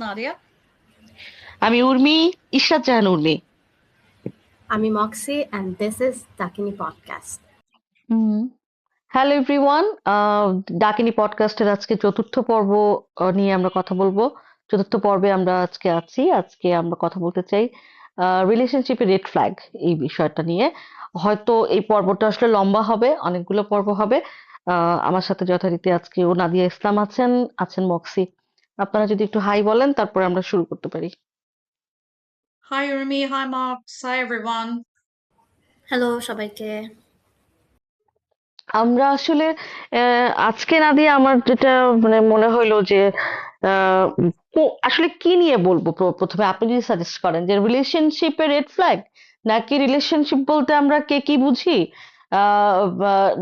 Nadia. আমি উর্মি, ইশরাত জাহান উর্মি। আমি Moxie and this is Dakini Podcast. Hello everyone, Dakini পডকাস্টের আজকে চতুর্থ পর্ব নিয়ে আমরা কথা বলবো। চতুর্থ পর্বে আমরা আজকে আমরা কথা বলতে চাই রিলেশনশিপে রেড ফ্ল্যাগ এই বিষয়টা নিয়ে। হয়তো এই পর্বটা আসলে লম্বা হবে, অনেকগুলো পর্ব হবে। আমার সাথে যথারীতি আজকেও নাদিয়া ইসলাম আছেন মক্সি। আপনারা যদি একটু হাই বলেন তারপরে আমরা শুরু করতে পারি। Hi Urmi, hi Mox, hi everyone. Hello সবাইকে। আমরা আসলে আজকে না দিয়ে আমার যেটা মানে মনে হইলো যে আসলে কি নিয়ে বলবো, প্রথমে আপনি যদি সাজেস্ট করেন যে রিলেশনশিপে রেড ফ্ল্যাগ, নাকি রিলেশনশিপ বলতে আমরা কে কি বুঝি,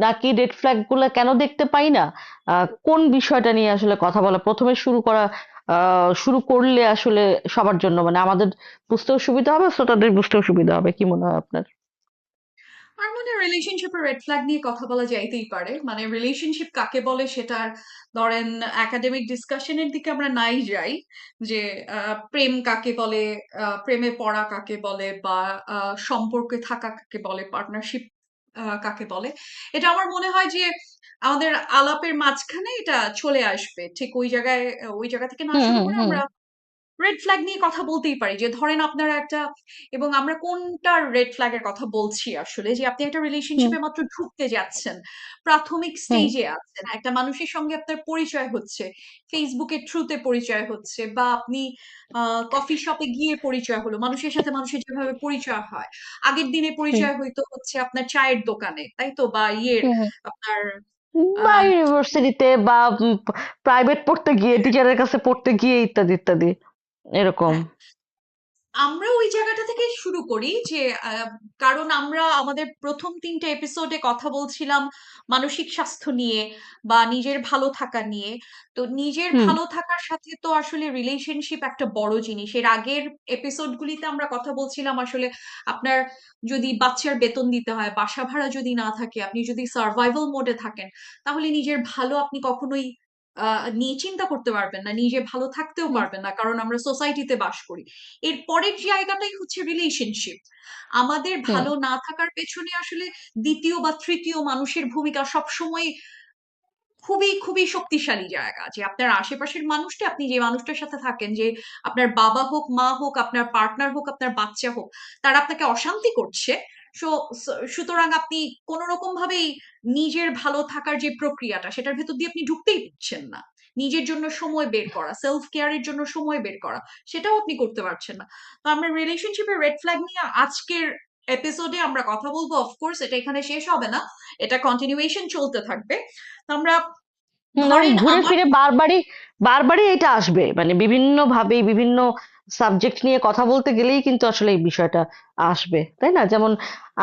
নাকি রেড ফ্ল্যাগ গুলা কেন দেখতে পাই না, কোন বিষয়টা নিয়ে আসলে কথা বলা প্রথমে শুরু করলে আসলে সবার জন্য মানে আমাদের বুঝতেও সুবিধা হবে, শ্রোতাদের বুঝতেও সুবিধা হবে, কি মনে হয় আপনার? আর মনে হয় রিলেশনশিপের রেড ফ্ল্যাগ নিয়ে কথা বলা যাইতেই পারে। মানে রিলেশনশিপ কাকে বলে সেটার ধরেন একাডেমিক ডিসকাশনের দিকে আমরা নাই যাই যে প্রেম কাকে বলে, প্রেমে পড়া কাকে বলে, বা সম্পর্কে থাকা কাকে বলে, পার্টনারশিপ কাকে বলে। এটা আমার মনে হয় যে আমাদের আলাপের মাঝখানে এটা চলে আসবে, ঠিক ওই জায়গা থেকে না হুম শুরু হুম করে হুম আমরা রেড ফ্ল্যাগ নিয়ে কথা বলতেই পারি। যে ধরেন আপনারা একটা, এবং আমরা কোনটা রেড ফ্ল্যাগের কথা বলছি আসলে, যে আপনি একটা হুম রিলেশনশিপে মাত্র ঢুকতে যাচ্ছেন, প্রাথমিক হুম স্টেজে আছেন, একটা মানুষের সঙ্গে আপনার পরিচয় হচ্ছে, ফেসবুকের থ্রুতে পরিচয় হচ্ছে, বা আপনি কফি শপে গিয়ে পরিচয় হলো, মানুষের সাথে মানুষের যেভাবে পরিচয় হয়, আগের দিনে হুম পরিচয় হইতো হচ্ছে আপনার চায়ের দোকানে, তাই তো, বা হুম হুম। আপনার বা আহ ইউনিভার্সিটিতে বা প্রাইভেট পড়তে গিয়ে, টিচারের কাছে পড়তে গিয়ে, ইত্যাদি ইত্যাদি এরকম। হ্যাঁ, আমরা ওই জায়গাটা থেকে শুরু করি যে কারণ আমরা আমাদের প্রথম 3টে এপিসোডে কথা বলছিলাম মানসিক স্বাস্থ্য নিয়ে বা নিজের ভালো থাকা নিয়ে। তো নিজের হুম ভালো থাকার সাথে তো আসলে রিলেশনশিপ একটা বড় জিনিস। এর আগের এপিসোডগুলিতে আমরা কথা বলছিলাম আসলে আপনার যদি বাচ্চার বেতন দিতে হয়, বাসা ভাড়া যদি না থাকে, আপনি যদি সার্ভাইভাল মোডে থাকেন, তাহলে নিজের ভালো আপনি কখনোই নিয়ে চিন্তা করতে পারবেন না, নিজে ভালো থাকতেও হুম পারবেন না, কারণ আমরা সোসাইটিতে বাস করি। এর পরের জায়গাটাই হচ্ছে রিলেশনশিপ। আমাদের হুম ভালো না থাকার পেছনে আসলে দ্বিতীয় বা তৃতীয় মানুষের ভূমিকা সবসময় খুবই খুবই শক্তিশালী জায়গা। যে আপনার আশেপাশের মানুষটা, আপনি যে মানুষটার সাথে থাকেন, যে আপনার বাবা হোক, মা হোক, আপনার পার্টনার হোক, আপনার বাচ্চা হোক, তারা আপনাকে অশান্তি করছে। সো সুতরাং আপনি কোন রকম ভাবেই নিজের ভালো থাকার যে প্রক্রিয়াটা, সেটার ভেতর দিয়ে আপনি ঢুকতেই দিচ্ছেন না। নিজের জন্য সময় বের করা, সেলফ কেয়ারের জন্য সময় বের করা, সেটাও আপনি করতে পারছেন না। তো আমরা রিলেশনশিপের রেড ফ্ল্যাগ নিয়ে আজকের এপিসোডে আমরা কথা বলবো। অফকোর্স এটা এখানে শেষ হবে না, এটা কন্টিনিউয়েশন চলতে থাকবে। তো আমরা না, ধরেন ঘুরে আমার ফিরে বারবারই এটা আসবে, মানে বিভিন্ন ভাবে বিভিন্ন সাবজেক্ট নিয়ে কথা বলতে গেলেই কিন্তু আসলে এই বিষয়টা আসবে, তাই না? যেমন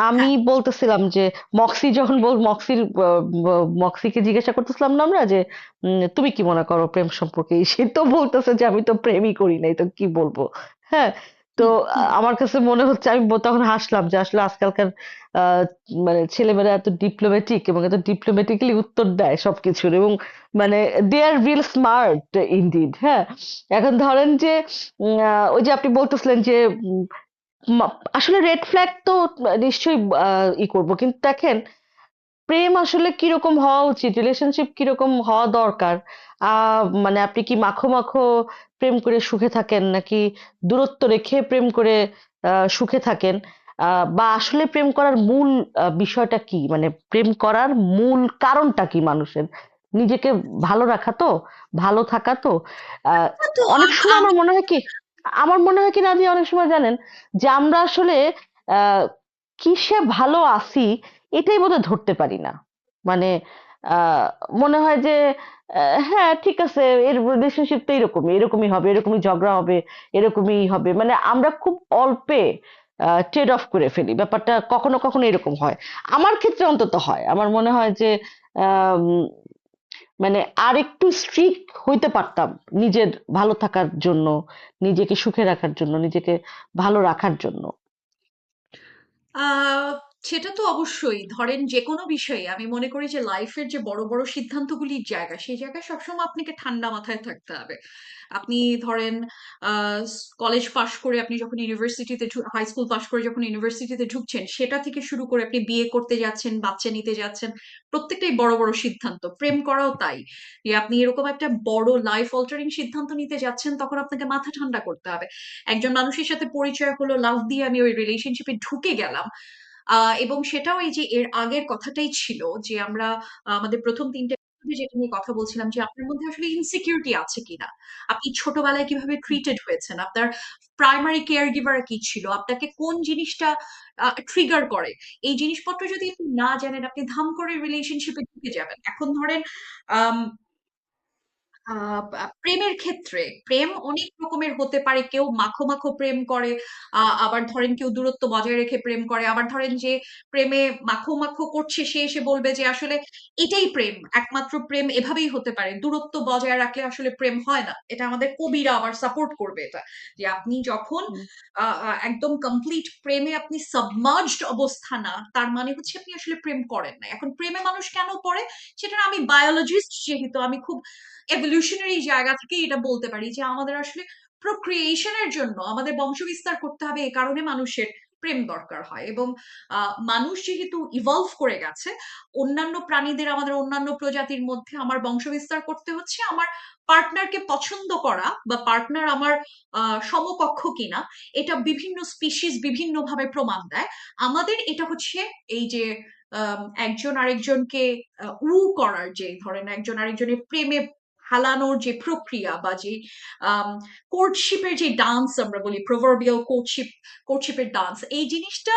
আমি হ্যাঁ, বলতেছিলাম যে মক্সি যখন মক্সিকে জিজ্ঞাসা করতেছিলাম না আমরা যে তুমি কি মনে করো প্রেম সম্পর্কে, সে তো বলতেছে যে আমি তো প্রেমই করি নাই, তো কি বলবো। হ্যাঁ, তো হুম, হুম। আমার কাছে মনে হচ্ছে, আমি তখন হাসলাম যে আসলে আজকালকার আহ মানে ছেলেমেয়েরা এত ডিপ্লোম্যাটিক এবং এত ডিপ্লোম্যাটিক্যালি উত্তর দেয় সবকিছুর, এবং মানে দে আর রিয়েল স্মার্ট ইনডিড। হ্যাঁ, এখন ধরেন যে ওই যে আপনি বলতেছিলেন যে উম, আসলে রেড ফ্ল্যাগ তো নিশ্চয়ই করবো, কিন্তু দেখেন প্রেম আসলে কিরকম হওয়া উচিত, রিলেশনশিপ কিরকম হওয়া দরকার। মানে আপনি কি মাখো মাখো প্রেম করে সুখে থাকেন, নাকি দূরত্ব রেখে প্রেম করে সুখে থাকেন, বা আসলে প্রেম করার মূল বিষয়টা কি, মানে প্রেম করার মূল কারণটা কি মানুষের? নিজেকে ভালো রাখা তো, ভালো থাকা তো। আহ, তো অনেক সময় আমি আমার মনে হয় কি নাদিয়া, অনেক সময় জানেন যে আমরা আসলে আহ কিসে ভালো আছি এটাই বোধহয় ধরতে পারি না। মানে আহ মনে হয় যে হ্যাঁ ঠিক আছে, এর রিলেশনশিপ তো এরকমই এরকমই হবে, এরকমই ঝগড়া হবে, এরকমই হবে, মানে আমরা খুব অল্পে ট্রেড অফ করে ফেলি ব্যাপারটা। কখনো কখনো এরকম হয়, আমার ক্ষেত্রে অন্তত হয়। আমার মনে হয় যে আম, মানে আর একটু স্ট্রিক্ট হইতে পারতাম নিজের ভালো থাকার জন্য, নিজেকে সুখে রাখার জন্য, নিজেকে ভালো রাখার জন্য। সেটা তো অবশ্যই। ধরেন যেকোনো বিষয়ে আমি মনে করি যে লাইফের যে বড়, বড় সিদ্ধান্তগুলির জায়গা, সেই জায়গায় সবসময় আপনাকে ঠান্ডা মাথায় থাকতে হবে। আপনি ধরেন আ কলেজ পাশ করে আপনি যখন ইউনিভার্সিটিতে হাই স্কুল পাশ করে যখন ইউনিভার্সিটিতে ঢুকছেন, সেটা থেকে শুরু করে আপনি বিয়ে করতে যাচ্ছেন, বাচ্চা নিতে যাচ্ছেন, প্রত্যেকটাই বড়, বড় সিদ্ধান্ত। প্রেম করাও তাই। যে আপনি এরকম একটা বড় লাইফ অল্টারিং সিদ্ধান্ত নিতে যাচ্ছেন, তখন আপনাকে মাথা ঠান্ডা করতে হবে। একজন মানুষের সাথে পরিচয় হলো, লাভ দিয়ে আমি ওই রিলেশনশিপে ঢুকে গেলাম। এবং সেটাও এই যে এর আগের কথাটাই ছিল যে আমরা আমাদের ১ম ৩ টে episode এ যেটা নিয়ে কথা বলছিলাম যে আপনার মধ্যে আসলে ইনসিকিউরিটি আছে কিনা? আপনি ছোটবেলায় কিভাবে ট্রিটেড হয়েছেন? আপনার প্রাইমারি কেয়ার গিভার কি ছিল? আপনাকে কোন জিনিসটা ট্রিগার করে? এই জিনিসপত্র যদি আপনি না জানেন, আপনি ধাম করে রিলেশনশিপে ঢুকে যাবেন। এখন ধরেন আম আ প্রেমের ক্ষেত্রে প্রেম অনেক রকমের হতে পারে। কেউ মাখো, মাখো প্রেম করে। আবার ধরেন কেউ দূরত্ব বজায় রেখে প্রেম করে। আবার ধরেন যে প্রেমে মাখো, মাখো করছে সে এসে বলবে যে আসলে এটাই প্রেম। একমাত্র প্রেম এভাবেই হতে পারে। দূরত্ব বজায় রাখলে আসলে প্রেম হয় না। এটা আমাদের কবিরা আবার সাপোর্ট করবে এটা। যে আপনি যখন হুম, আ আ একদম কমপ্লিট প্রেমে আপনি সাবমার্জড অবস্থা না, তার মানে হচ্ছে আপনি আসলে প্রেম করেন নাই। এখন প্রেমে মানুষ কেন পড়ে? সেটা আমি বায়োলজিস্ট যেহেতু আমি খুব এভলিউশনারি জায়গা থেকেই এটা বলতে পারি যে আমাদের আসলে প্রক্রিয়েশন এর জন্য আমাদের বংশবিস্তার করতে হবে, এ কারণে মানুষের প্রেম দরকার হয়। এবং মানুষ যেহেতু ইভলভ করে গেছে, অন্যান্য প্রাণীদের, আমাদের অন্যান্য প্রজাতির মধ্যে আমার বংশবিস্তার করতে হচ্ছে আমার পার্টনারকে পছন্দ করা বা পার্টনার আমার সমকক্ষ কিনা, এটা বিভিন্ন স্পিসিস বিভিন্ন ভাবে প্রমাণ দেয়। আমাদের এটা হচ্ছে এই যে একজন আরেকজনকে করার, যে ধরেন একজন আরেকজনের প্রেমে হালানোর যে প্রক্রিয়া বা যে কোর্টশিপের যে ডান্স আমরা বলি, প্রভার্বিয়াল কোর্টশিপের ডান্স, এই জিনিসটা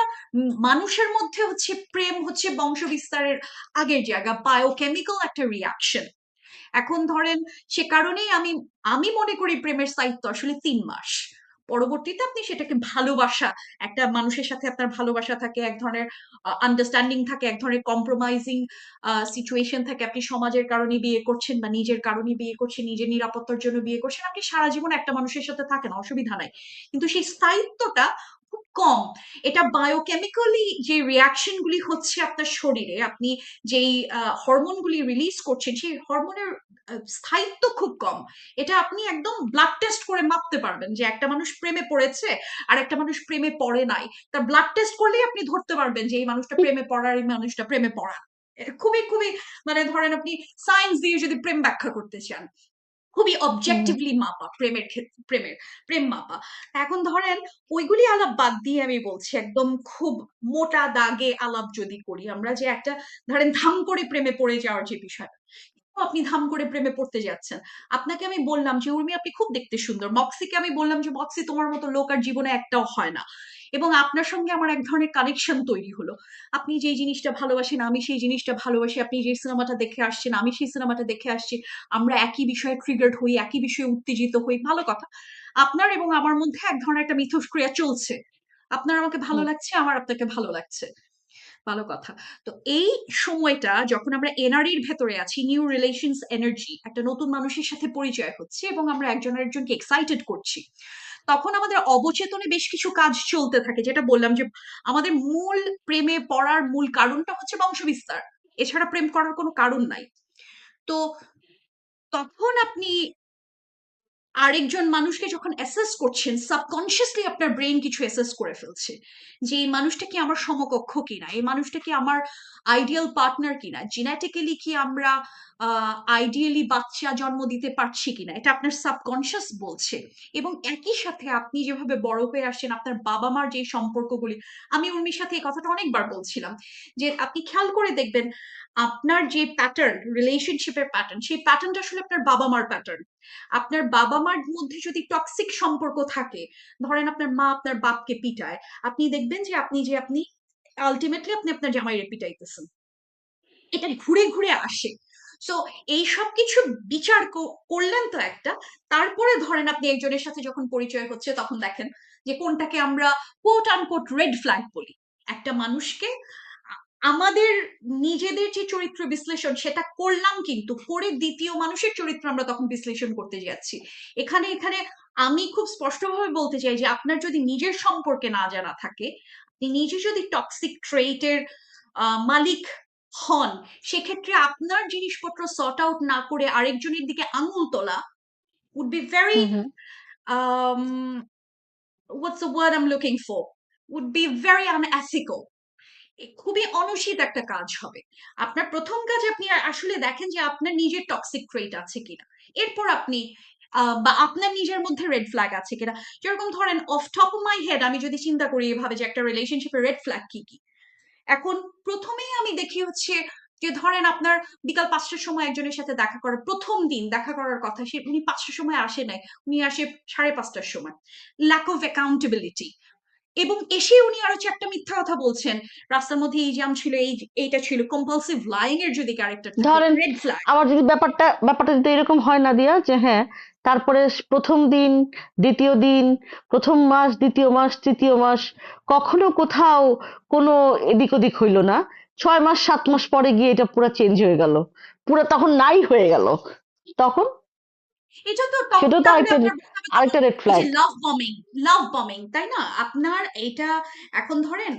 মানুষের মধ্যে হচ্ছে প্রেম হচ্ছে বংশ বিস্তারের আগের জায়গা, বায়োকেমিক্যাল একটা রিয়াকশন। এখন ধরেন সে কারণেই আমি আমি মনে করি প্রেমের স্থায়িত্ব আসলে ৩ মাস। পরবর্তীতে আপনি সেটাকে ভালোবাসা, একটা মানুষের সাথে আপনার ভালোবাসা থাকে, এক ধরনের আন্ডারস্ট্যান্ডিং থাকে, এক ধরনের কম্প্রোমাইজিং সিচুয়েশন থাকে। আপনি সমাজের কারণে বিয়ে করছেন বা নিজের কারণে বিয়ে করছেন, নিজের নিরাপত্তার জন্য বিয়ে করছেন। আপনি সারা জীবন একটা মানুষের সাথে থাকেন, অসুবিধা নাই। কিন্তু সেই স্থায়িত্বটা খুব কম। এটা বায়োকেমিক্যালি যে রিয়াকশন গুলি হচ্ছে আপনার শরীরে, আপনি যেই হরমোন গুলি রিলিজ করছেন, সেই হরমোনের স্থায়িত্ব খুব কম। এটা আপনি একদম ব্লাড টেস্ট করে মাপতে পারবেন যে একটা মানুষ প্রেমে পড়েছে আর একটা মানুষ প্রেমে পড়ে নাই। তার ব্লাড টেস্ট করলেই আপনি ধরতে পারবেন যে এই মানুষটা প্রেমে পড়ার, এই মানুষটা প্রেমে পড়া। এটা খুবই খুবই মানে ধরেন আপনি সায়েন্স দিয়ে যদি প্রেম ব্যাখ্যা করতে চান, খুবই হুম, হুম, অবজেক্টিভলি মাপা প্রেমের ক্ষেত্রে, প্রেম মাপা। এখন ধরেন ওইগুলি আলাপ বাদ দিয়ে আমি বলছি একদম খুব মোটা দাগে আলাপ যদি করি আমরা, যে একটা ধরেন ধাম করে প্রেমে পড়ে যাওয়ার যে বিষয়, আপনি ধাম করে প্রেমে পড়তে যাচ্ছেন। আপনাকে আমি বললাম যে উর্মি আপনি খুব দেখতে সুন্দর, মক্সিকে আমি বললাম যে মক্সি তোমার মতো লোক আর জীবনে একটাও হয় না, এবং আপনার সঙ্গে আমার এক ধরনের কানেকশন তৈরি হলো। আপনি যেই জিনিসটা ভালোবাসেন আমি সেই জিনিসটা ভালোবাসি, আপনি যে সিনেমাটা দেখে আসছেন আমি সেই সিনেমাটা দেখে আসছি, আমরা একই বিষয়ে ট্রিগার্ড হই, একই বিষয়ে উত্তেজিত হই, ভালো কথা। আপনার এবং আমার মধ্যে এক ধরনের একটা মিথস্ক্রিয়া চলছে। আপনার আমাকে ভালো হুম, লাগছে, আমার আপনাকে ভালো লাগছে, ভালো কথা। তো এই সময়টা যখন আমরা এনআরইর ভেতরে আছি, নিউ রিলেশনস এনার্জি, একটা নতুন মানুষের সাথে পরিচয় হচ্ছে এবং আমরা একজন আরেকজনকে এক্সাইটেড করছি, তখন আমাদের অবচেতনে বেশ কিছু কাজ চলতে থাকে, যেটা বললাম যে আমাদের মূল প্রেমে পড়ার মূল কারণটা হচ্ছে বংশবিস্তার। এছাড়া প্রেম করার কোনো কারণ নাই। তো তখন আপনি আরেকজন মানুষকে যখন অ্যাসেস করছেন, সাবকনসিয়াসলি আপনার ব্রেইন কিছু অ্যাসেস করে ফেলছে যে এই মানুষটা কি আমার সমকক্ষ কিনা, এই মানুষটা কি আমার আইডিয়াল পার্টনার কিনা, জেনেটিক্যালি কি আমরা আইডিয়ালি বাচ্চা জন্ম দিতে পারছি কিনা, এটা আপনার সাবকনসিয়াস বলছে। এবং একই সাথে আপনি যেভাবে বড় হয়ে আসছেন, আপনার বাবা মার যে সম্পর্কগুলি, আমি উর্মির সাথে এই কথাটা অনেকবার বলছিলাম যে আপনি খেয়াল করে দেখবেন আপনার যে প্যাটার্ন, রিলেশনশিপের প্যাটার্ন, সেই প্যাটার্নটা আসলে আপনার বাবা মার প্যাটার্ন। আপনার বাবা মার মধ্যে যদি টক্সিক সম্পর্ক থাকে, ধরেন আপনার মা আপনার বাপকে পিটায়, আপনি দেখবেন যে আপনি আলটিমেটলি আপনি আপনার জামাইরে পিটাইতেছেন। এটা ঘুরে ঘুরে আসে। সো এই সব কিছু বিচার করলেন তো একটা, তারপরে ধরেন আপনি একজনের সাথে যখন পরিচয় হচ্ছে তখন দেখেন যে কোনটাকে আমরা কোট আনকোট রেড ফ্ল্যাগ বলি। একটা মানুষকে আমাদের নিজেদের যে চরিত্র বিশ্লেষণ সেটা করলাম, কিন্তু করে দ্বিতীয় মানুষের চরিত্র আমরা তখন বিশ্লেষণ করতে যাচ্ছি। এখানে এখানে আমি খুব স্পষ্টভাবে বলতে চাই যে আপনার যদি নিজের সম্পর্কে না জানা থাকে, আপনি নিজে যদি টক্সিক ট্রেটের মালিক হন, সেক্ষেত্রে আপনার জিনিসপত্র সর্ট আউট না করে আরেকজনের দিকে আঙুল তোলা would be very hmm hmm um what's the word I'm looking for, would be very unethical. খুবই অনুচিত একটা কাজ হবে। আপনার প্রথম কাজ আপনি আসলে দেখেন যে আপনার নিজের টক্সিক ট্রেট আছে কিনা, এরপর আপনি বা আপনার নিজের মধ্যে রেড ফ্ল্যাগ আছে কিনা। যেরকম ধরেন of top of my head আমি যদি চিন্তা করি এভাবে যে একটা রিলেশনশিপের রেড ফ্ল্যাগ কি কি, এখন প্রথমেই আমি দেখি হচ্ছে যে ধরেন আপনার বিকাল 5টার সময় একজনের সাথে দেখা করার প্রথম দিন দেখা করার কথা, সে উনি 5টার সময় আসে নাই, উনি আসে 5:30টার সময়। Lack of accountability. এবং এসে উনি আরো 4টা মিথ্যা কথা বলছেন, রাস্তার মধ্যে এই জ্যাম ছিল, এইটা ছিল। কম্পালসিভ লাইং এর যদি ক্যারেক্টার থাকে, ধরেন রেড ফ্ল্যাগ। আমার যদি ব্যাপারটা যদি এরকম হয় না দিয়া, যে হ্যাঁ তারপরে প্রথম দিন, দ্বিতীয় দিন, প্রথম মাস, দ্বিতীয় মাস, তৃতীয় মাস, কখনো কোথাও কোনো এদিক ওদিক হইলো না, 6 মাস 7 মাস পরে গিয়ে এটা পুরো চেঞ্জ হয়ে গেল, পুরো তখন নাই হয়ে গেল, তখন এটা তো তখন সেটা তো তাহলে আরেকটা আপনার বলতে হবে তখন আরেকটা রেড এই যে ফ্ল্যাগ। লাভ বমিং, লাভ বমিং, তাই না? আপনার এটা এখন ধরেন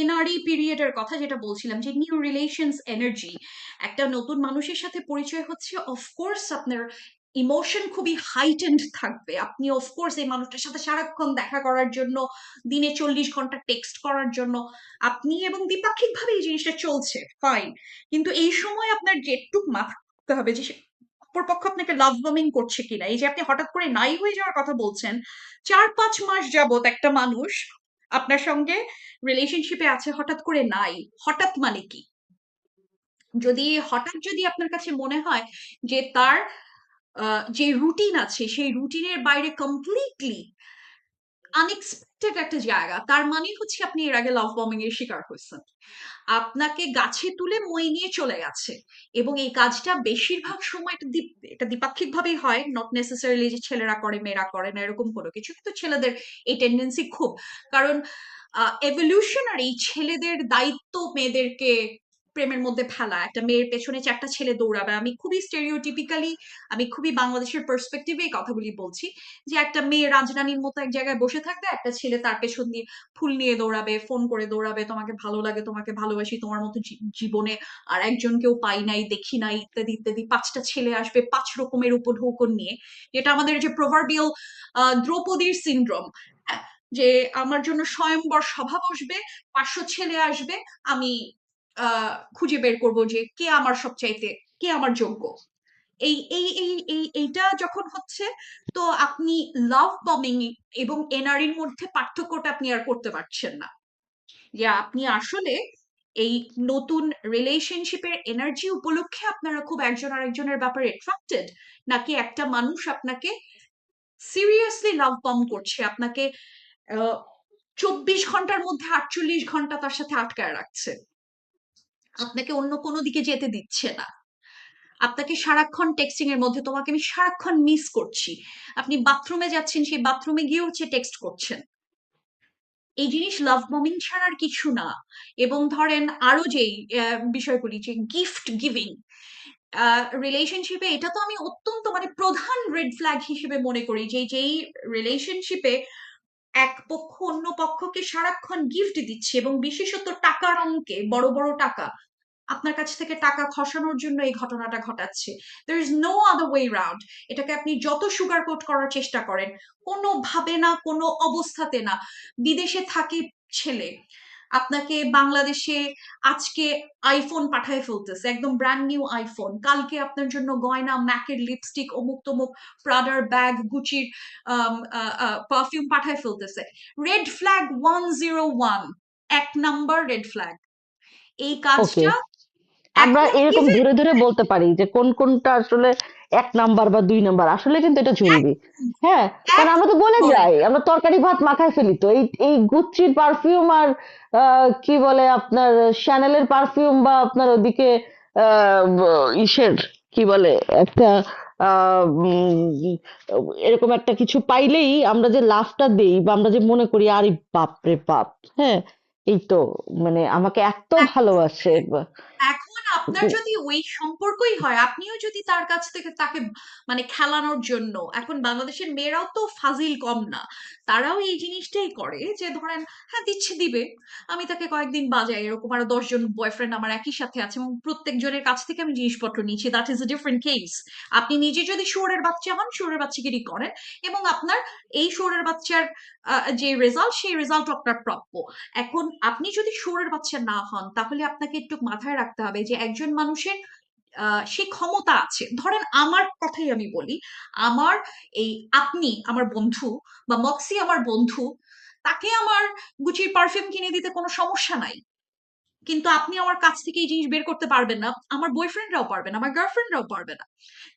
এনআরই পিরিয়ডের কথা যেটা বলছিলাম, যে নিউ রিলেশনস এনার্জি, একটা নতুন মানুষের সাথে পরিচয় হচ্ছে, অফকোর্স আপনার ইমোশন খুবই হাইটেন্ড থাকবে। আপনি অফকোর্স এই মানুষটার সাথে সারাক্ষণ দেখা করার জন্য, দিনে 40 ঘন্টা টেক্সট করার জন্য আপনি, এবং দ্বিপাক্ষিক ভাবে এই জিনিসটা চলছে, ফাইন। কিন্তু এই সময় আপনার যেটুক মাথা রাখতে হবে যে অপরপক্ষ আপনাকে লাভ বমিং করছে কিনা। এই যে আপনি হঠাৎ করে নাই হয়ে যাওয়ার কথা বলছেন, 4-5 মাস যাবত একটা মানুষ আপনার সঙ্গে রিলেশনশিপে আছে, হঠাৎ করে নাই, হঠাৎ মানে কি? যদি হঠাৎ যদি আপনার কাছে মনে হয় যে তার যে রুটিন আছে সেই রুটিনের বাইরে কমপ্লিটলি আনএক্সপেক্টেড একটা জায়গা, তার মানে হচ্ছে আপনি এর আগে লাভ বমিং এর শিকার হয়েছেন। আপনাকে গাছে তুলে মই নিয়ে চলে গেছে। এবং এই কাজটা বেশিরভাগ সময় এটা দ্বিপাক্ষিক ভাবেই হয়, নট নেসেসারিলি যে ছেলেরা করে মেয়েরা করে না এরকম কোনো কিছু, কিন্তু ছেলেদের এই টেন্ডেন্সি খুব। কারণ এভলিউশনারি ছেলেদের দায়িত্ব মেয়েদেরকে প্রেমের মধ্যে ফেলা। একটা মেয়ের পেছনে 4টা ছেলে দৌড়াবে, আমি খুবই স্টেরিওটিপিক্যালি, আমি খুবই বাংলাদেশের পার্সপেক্টিভে এই কথাগুলি বলছি, যে একটা মেয়ে রাজরানীর মতো এক জায়গায় বসে থাকবে, একটা ছেলে তার পেছন দিয়ে ফুল নিয়ে দৌড়াবে, ফোন করে দৌড়াবে, তোমাকে ভালো লাগে, তোমাকে ভালোবাসি, তোমার মতো জীবনে আর একজনকেও পাই নাই, দেখি নাই, ইত্যাদি ইত্যাদি। 5টা ছেলে আসবে 5 রকমের উপঢৌকন নিয়ে, যেটা আমাদের যে প্রভার্বিয়াল দ্রৌপদীর সিনড্রোম, যে আমার জন্য স্বয়ংবর সভা বসবে, 500 ছেলে আসবে, আমি খুঁজে বের করব যে কে আমার সবচাইতে, কে আমার যোগ্য। এইটা যখন হচ্ছে, তো আপনি লাভ বমিং এবং এনআরির মধ্যে পার্থক্যটা আপনি আর করতে পারছেন না, যে আপনি আসলে এই নতুন রিলেশনশিপের এনার্জি উপলক্ষে আপনারা খুব একজন আরেকজনের ব্যাপারে অ্যাট্রাক্টেড, নাকি একটা মানুষ আপনাকে সিরিয়াসলি লাভ বম করছে, আপনাকে 24 ঘন্টার মধ্যে 48 ঘন্টা তার সাথে আটকায় রাখছে, আপনাকে অন্য কোনো দিকে যেতে দিচ্ছে না, আপনাকে সারাক্ষণ টেক্সটিং এর মধ্যে, তোমাকে আমি সারাক্ষণ মিস করছি, আপনি বাথরুমে যাচ্ছেন, সেই বাথরুমে গিয়ে হচ্ছে টেক্সট করছেন। এই জিনিস লাভ বমিং ছাড়া আর কিছু না। এবং ধরেন আরো যেই বিষয়গুলি, যে গিফট গিভিং রিলেশনশিপে, এটা তো আমি অত্যন্ত মানে প্রধান রেড ফ্ল্যাগ হিসেবে মনে করি, যে যেই রিলেশনশিপে এক পক্ষ অন্য পক্ষকে সারাক্ষণ গিফট দিচ্ছে, এবং বিশেষত টাকার অঙ্কে, বড় বড় টাকা, আপনার কাছ থেকে টাকা খসানোর জন্য এই ঘটনাটা ঘটাচ্ছে। There is no other way round. এটাকে আপনি যত সুগার কোট করার চেষ্টা করেন, কোনোভাবে না, কোনো অবস্থাতে না। বিদেশে থাকে ছেলে, আপনাকে বাংলাদেশে আজকে আইফোন পাঠায় ফেলতেছে, একদম ব্র্যান্ড নিউ আইফোন, কালকে আপনার জন্য গয়না, ম্যাকের লিপস্টিক, অমুক তমুক, প্রাডার ব্যাগ, গুচির পারফিউম পাঠায় ফেলতেছে। Red flag 101, 1 number red flag. এই ওকে, কাজটা আমরা এখন এরকম ইভেন ধরে ধরে বলতে পারি যে কোন কোনটা আসলে 1 নাম্বার বা 2 নাম্বার, আসলে কিন্তু এটা জরুরি। হ্যাঁ, কারণ আমরা তো বলে একদম যাই, আমরা তরকারি ভাত মাখায় ফেলি, তো এই এই গুচ্চির পারফিউম আর কি বলে আপনার শ্যানেলের পারফিউম, বা আপনার ওদিকে ইসের কি বলে একটা এরকম একটা কিছু পাইলেই আমরা যে লাভটা দেই, বা আমরা যে মনে করি আরে বাপ রে বাপ, হ্যাঁ এই তো, মানে আমাকে এত এখন ভালোবাসে। এখন আপনার যদি ওই সম্পর্কই হয়, আপনিও যদি তার কাছ থেকে তাকে মানে খেলানোর জন্য, এখন বাংলাদেশের মেয়েরাও তো ফাজিল কম না, তারাও এই জিনিসটাই করে যে ধরেন হ্যাঁ দিচ্ছে দিবে, আমি তাকে কয়েকদিন বাজাই, এরকম আরো 10 জন বয়ফ্রেন্ড আমার একই সাথে আছে এবং প্রত্যেকজনের কাছ থেকে আমি জিনিসপত্র নিচ্ছি, that is a different case. আপনি নিজে যদি শুয়োরের বাচ্চা হন, শুয়োরের বাচ্চাগিরি করেন এবং আপনার এই শুয়োরের বাচ্চার যে রেজাল্ট, সেই রেজাল্ট আপনার প্রাপ্য। এখন আপনি যদি শুয়োরের বাচ্চা না হন, তাহলে আপনাকে একটু মাথায় রাখতে হবে যে একজন মানুষের সেই ক্ষমতা আছে। ধরেন আমার কথাই আমি বলি, আমার এই আপনি আমার বন্ধু বা মক্সি আমার বন্ধু, তাকে আমার গুচির পারফিউম কিনে দিতে কোনো সমস্যা নাই, কিন্তু আপনি আমার কাছ থেকে এই জিনিস বের করতে পারবেন না, আমার বয়ফ্রেন্ডরাও পারবে না, আমার গার্লফ্রেন্ডরাও পারবে না।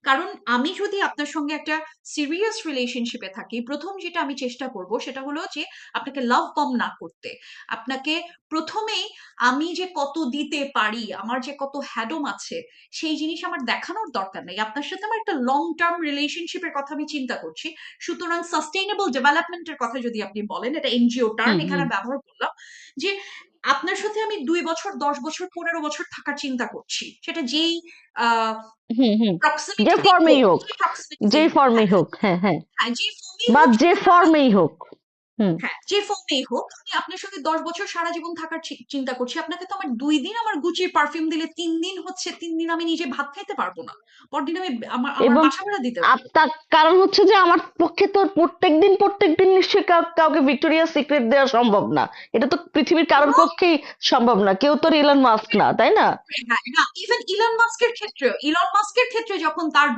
কারণ আমি যদি আপনার সঙ্গে একটা সিরিয়াস রিলেশনশিপে থাকি, প্রথম যেটা আমি চেষ্টা করব সেটা হলো যে আপনাকে লাভ বম না করতে। আপনাকে প্রথমেই আমি যে কত দিতে পারি, আমার যে কত হ্যাডম আছে, সেই জিনিস আমার দেখানোর দরকার নেই। আপনার সাথে আমার একটা লং টার্ম রিলেশনশিপের কথা আমি চিন্তা করছি, সুতরাং সাস্টেইনেবল ডেভেলপমেন্টের কথা যদি আপনি বলেন, এটা এনজিও টার্ম হুম এখানে হুম ব্যবহার করলাম, যে আপনার সাথে আমি 2 বছর, 10 বছর, 15 বছর থাকার চিন্তা করছি, সেটা যেই আহ হুম হুম যে প্রক্সিমিটিতেই ফর্মেই হোক, হোক, যে প্রক্সিমিটিতেই যেই হোক, ফর্মেই হ্যাঁ হোক, হ্যাঁ হ্যাঁ, হ্যাঁ, যে ফোনেই বা হোক, যে সেটা আমার, ফর্মেই হোক। হুম। হ্যাঁ যে ফোনেই হোক, আমি আপনার সঙ্গে 10 বছর সারা জীবন থাকার চিন্তা করছি। আপনাকে তো আমার 2 দিন আমার গুচির পারফিউম দিলে, 3 দিন হচ্ছে, 3 দিন আমি নিজে ভাত খাইতে পারবো না, পরদিন আমি আমার আমার এবং বাসা ভাড়া দিতে পারবো না। তার কারণ হচ্ছে যে আমার পক্ষে তো প্রত্যেকদিন নিশ্চয়ই কাউকে ভিক্টোরিয়া সিক্রেট দেওয়া সম্ভব না। এটা তো পৃথিবীর কারোর এবং পক্ষেই সম্ভব না, কেউ তো ইলন মাস্ক না, তাই না? হ্যাঁ, না ইভেন ইলন মাস্কের ক্ষেত্রে যখন তার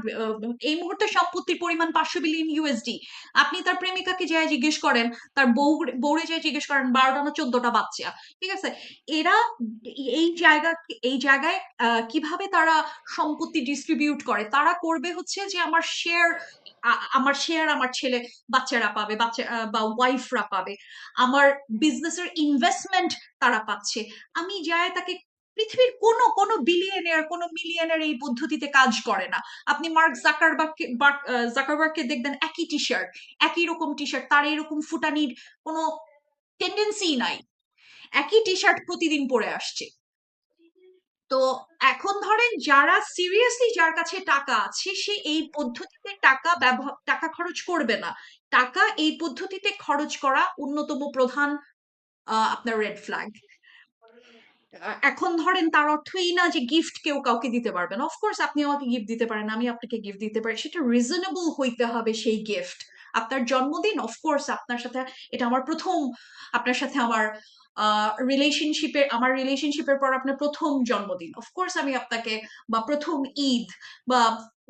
এই মুহূর্তে সম্পত্তির পরিমাণ 500 বিলিয়ন ইউএসডি, আপনি তার প্রেমিকাকে যায় জিজ্ঞেস করেন, তার বউরে যায় জিজ্ঞেস করেন, 12টা না 14টা বাচ্চা, ঠিক আছে, এরা এই জায়গা এই জায়গায় কিভাবে তারা সম্পত্তি ডিস্ট্রিবিউট করে, তারা করবে হচ্ছে যে আমার শেয়ার আমার ছেলে বাচ্চারা পাবে, বাচ্চা বা ওয়াইফরা পাবে, আমার বিজনেসের ইনভেস্টমেন্ট তারা পাচ্ছে। আমি যায় তাকে, পৃথিবীর কোনো কোনো বিলিয়নিয়ার, কোনো মিলিয়নিয়ার এই পদ্ধতিতে কাজ করে না। আপনি মার্ক জাকারবার্গকে দেখবেন, একই টি শার্ট, একই রকম টি শার্ট, তার এরকম ফুটানির কোনো টেন্ডেন্সি নাই, একই টি শার্ট প্রতিদিন পরে আসছে। তো এখন ধরেন যারা সিরিয়াসলি, যার কাছে টাকা আছে, সে এই পদ্ধতিতে টাকা খরচ করবে না। টাকা এই পদ্ধতিতে খরচ করা অন্যতম প্রধান আপনার রেড ফ্ল্যাগ। এখন ধরেন তার অর্থ এই না যে গিফট কেউ কাউকে দিতে পারবে না। অফকোর্স আপনি আমাকে গিফট দিতে পারেন, আমি আপনাকে গিফট দিতে পারি, সেটা রিজনেবল হইতে হবে সেই গিফট। আপনার জন্মদিন, অফকোর্স আপনার সাথে, এটা আমার প্রথম, আপনার সাথে আমার রিলেশনশিপের পর আপনার প্রথম জন্মদিন, অফকোর্স আমি আপনাকে, বা প্রথম ঈদ, বা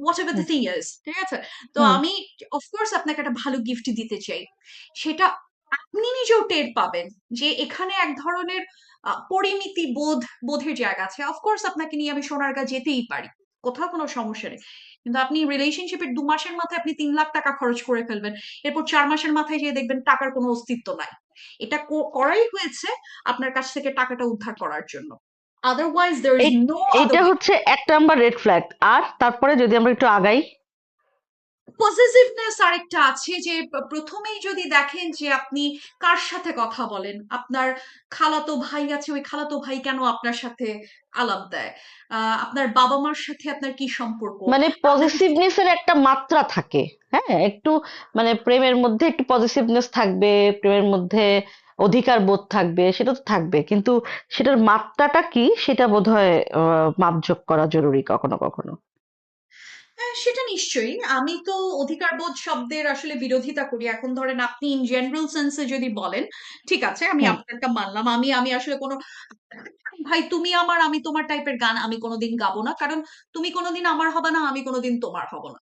what ever hmm the thing is, ঠিক আছে, তো হুম। আমি অফকোর্স আপনাকে একটা ভালো গিফট দিতে চাই। সেটা আপনি নিজেও টের পাবেন যে এখানে এক ধরনের পরিমিতি বোধের জায়গা আছে। অফকোর্স আপনাকে নিয়ে আমি সোনারগাঁ যেতেই পারি, কোথাও কোনো সমস্যা নেই, কিন্তু আপনি রিলেশনশিপের 2 মাসের মাথায় আপনি 3 লাখ টাকা খরচ করে ফেলবেন, এরপর 4 মাসের মাথায় গিয়ে দেখবেন টাকার কোনো অস্তিত্ব নাই। এটা করাই হয়েছে আপনার কাছ থেকে টাকাটা উদ্ধার করার জন্য, আদারওয়াইজ দেয়ার ইজ এই নো আদার এইটা ওয়ে। হচ্ছে 1 নাম্বার রেড ফ্ল্যাগ। আর তারপরে যদি আমরা একটু আগাই। পজিটিভনেস আরেকটা আছে, যে প্রথমেই যদি দেখেন যে আপনি কার সাথে কথা বলেন, আপনার খালাতো ভাই আছে, ওই খালাতো ভাই কেন আপনার সাথে আলাপ দেয়, আপনার বাবা মার সাথে আপনার কি সম্পর্ক, মানে আপনার পজিটিভনেস এর একটা মাত্রা থাকে। হ্যাঁ, একটু মানে প্রেমের মধ্যে একটু পজিটিভনেস থাকবে, প্রেমের মধ্যে অধিকার বোধ থাকবে, সেটা তো থাকবে, কিন্তু সেটার মাত্রাটা কি সেটা বোধহয় মাপজোক করা জরুরি কখনো কখনো। হ্যাঁ, সেটা নিশ্চয়ই। আমি তো অধিকারবোধ শব্দের আসলে বিরোধিতা করি। এখন ধরেন আপনি ইন জেনারেল সেন্সে যদি বলেন, ঠিক আছে, আমি হুম। আপনারটা মানলাম, আমি আমি আসলে কোনো ভাই তুমি আমার আমি তোমার টাইপের গান আমি কোনোদিন গাবো না, কারণ তুমি কোনোদিন আমার হবে না, আমি কোনোদিন তোমার হব না।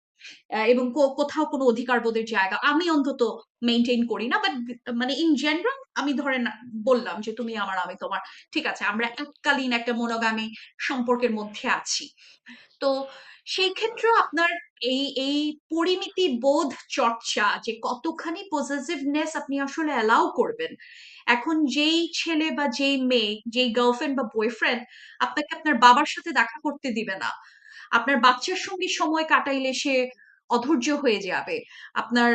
এবং কোথাও কোনো অধিকারবোধের জায়গা আমি অন্তত মেনটেন করি না, বাট মানে ইন জেনারেল আমি ধরেন বললাম যে তুমি আমার আমি তোমার, ঠিক আছে, আমরা এককালীন একটা মনোগামী সম্পর্কের মধ্যে আছি। তো সেই ক্ষেত্রে আপনার এই পরিমিতি বোধ চর্চা, যে কতখানি পজেসিভনেস আপনি আসলে অ্যালাউ করবেন। এখন যেই ছেলে বা যেই মেয়ে, যেই গার্লফ্রেন্ড বা বয়ফ্রেন্ড আপনাকে আপনার বাবার সাথে দেখা করতে দিবে না, আপনার বাচ্চার সঙ্গে সময় কাটাইলে সে অধৈর্য হয়ে যাবে, আপনার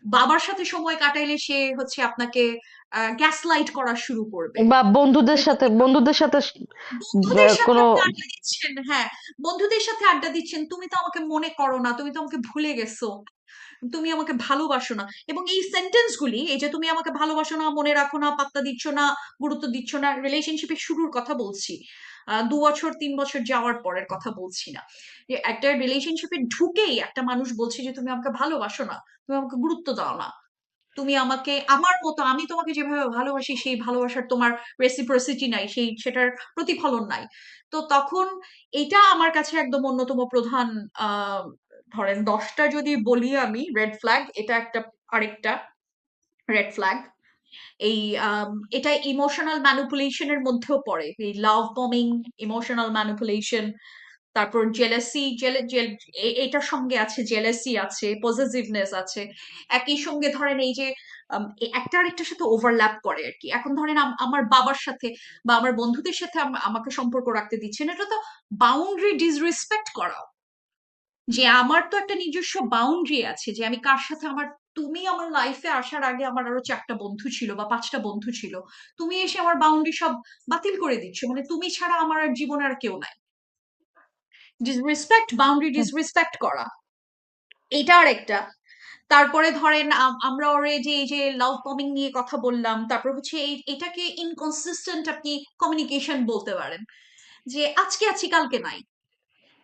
বাবার সাথে সময় কাটাইলে সে হচ্ছে আপনাকে গ্যাসলাইট করা শুরু করবে। বা বন্ধুদের যে সাথে তুমি বন্ধুদের সাথে বন্ধুদের সাথে কোনো আপনি আড্ডা দিচ্ছেন, হ্যাঁ, বন্ধুদের সাথে আড্ডা দিচ্ছেন, তুমি তো আমাকে মনে করো না, তুমি তো আমাকে ভুলে গেছো, তুমি আমাকে ভালোবাসো না। এবং এই সেন্টেন্স গুলি, এই যে তুমি আমাকে ভালোবাসো না, মনে রাখো না, পাত্তা দিচ্ছ না, গুরুত্ব দিচ্ছ না, রিলেশনশিপের শুরুর কথা বলছি, 2 বছর 3 বছর যাওয়ার পরের কথা বলছি না। যে একটা রিলেশনশিপে ঢুকেই একটা মানুষ বলছে যে তুমি আমাকে ভালোবাসো না, তুমি আমাকে গুরুত্ব দাও না, তুমি আমাকে আমার মতো, আমি তোমাকে যেভাবে ভালোবাসি সেই ভালোবাসার তোমার রেসিপ্রোসিটি নাই, সেটার প্রতিফলন নাই। তো তখন এটা আমার কাছে একদম অন্যতম প্রধান, আহ ধরেন 10টা যদি বলি আমি রেড ফ্ল্যাগ, এটা একটা আরেকটা রেড ফ্ল্যাগ। এই এটা ইমোশনাল ম্যানিপুলেশনের মধ্যেও পড়ে, এই লাভ বমিং, ইমোশনাল ম্যানিপুলেশন, তারপর জেলাসি, এটার সঙ্গে আছে জেলাসি, আছে পজেসিভনেস আছে। একই সঙ্গে ধরেন এই যে একটা আরেকটার সাথে ওভারল্যাপ করে আর কি। এখন ধরেন আমার বাবার সাথে বা আমার বন্ধুদের সাথে আমাকে সম্পর্ক রাখতে দিচ্ছেন, এটা তো বাউন্ডারি ডিসরেসপেক্ট করা। যে আমার তো একটা নিজস্ব বাউন্ডারি আছে, যে আমি কার সাথে আমার, তুমি আমার লাইফে আসার আগে আমার আরো 4টা বন্ধু ছিল বা 5টা বন্ধু ছিল, তুমি এসে আমার বাউন্ডারি সব বাতিল করে দিচ্ছ, মানে তুমি ছাড়া আমার আর জীবনে আর কেউ নাই। ডিসরেসপেক্ট, বাউন্ডারি ডিসরেসপেক্ট করা, এটা আর একটা। তারপরে ধরেন আমরা ওরে যে এই যে লাভ বমিং নিয়ে কথা বললাম, তারপর হচ্ছে এটাকে ইনকনসিস্টেন্ট আপনি কমিউনিকেশন বলতে পারেন, যে আজকে আছি কালকে নাই।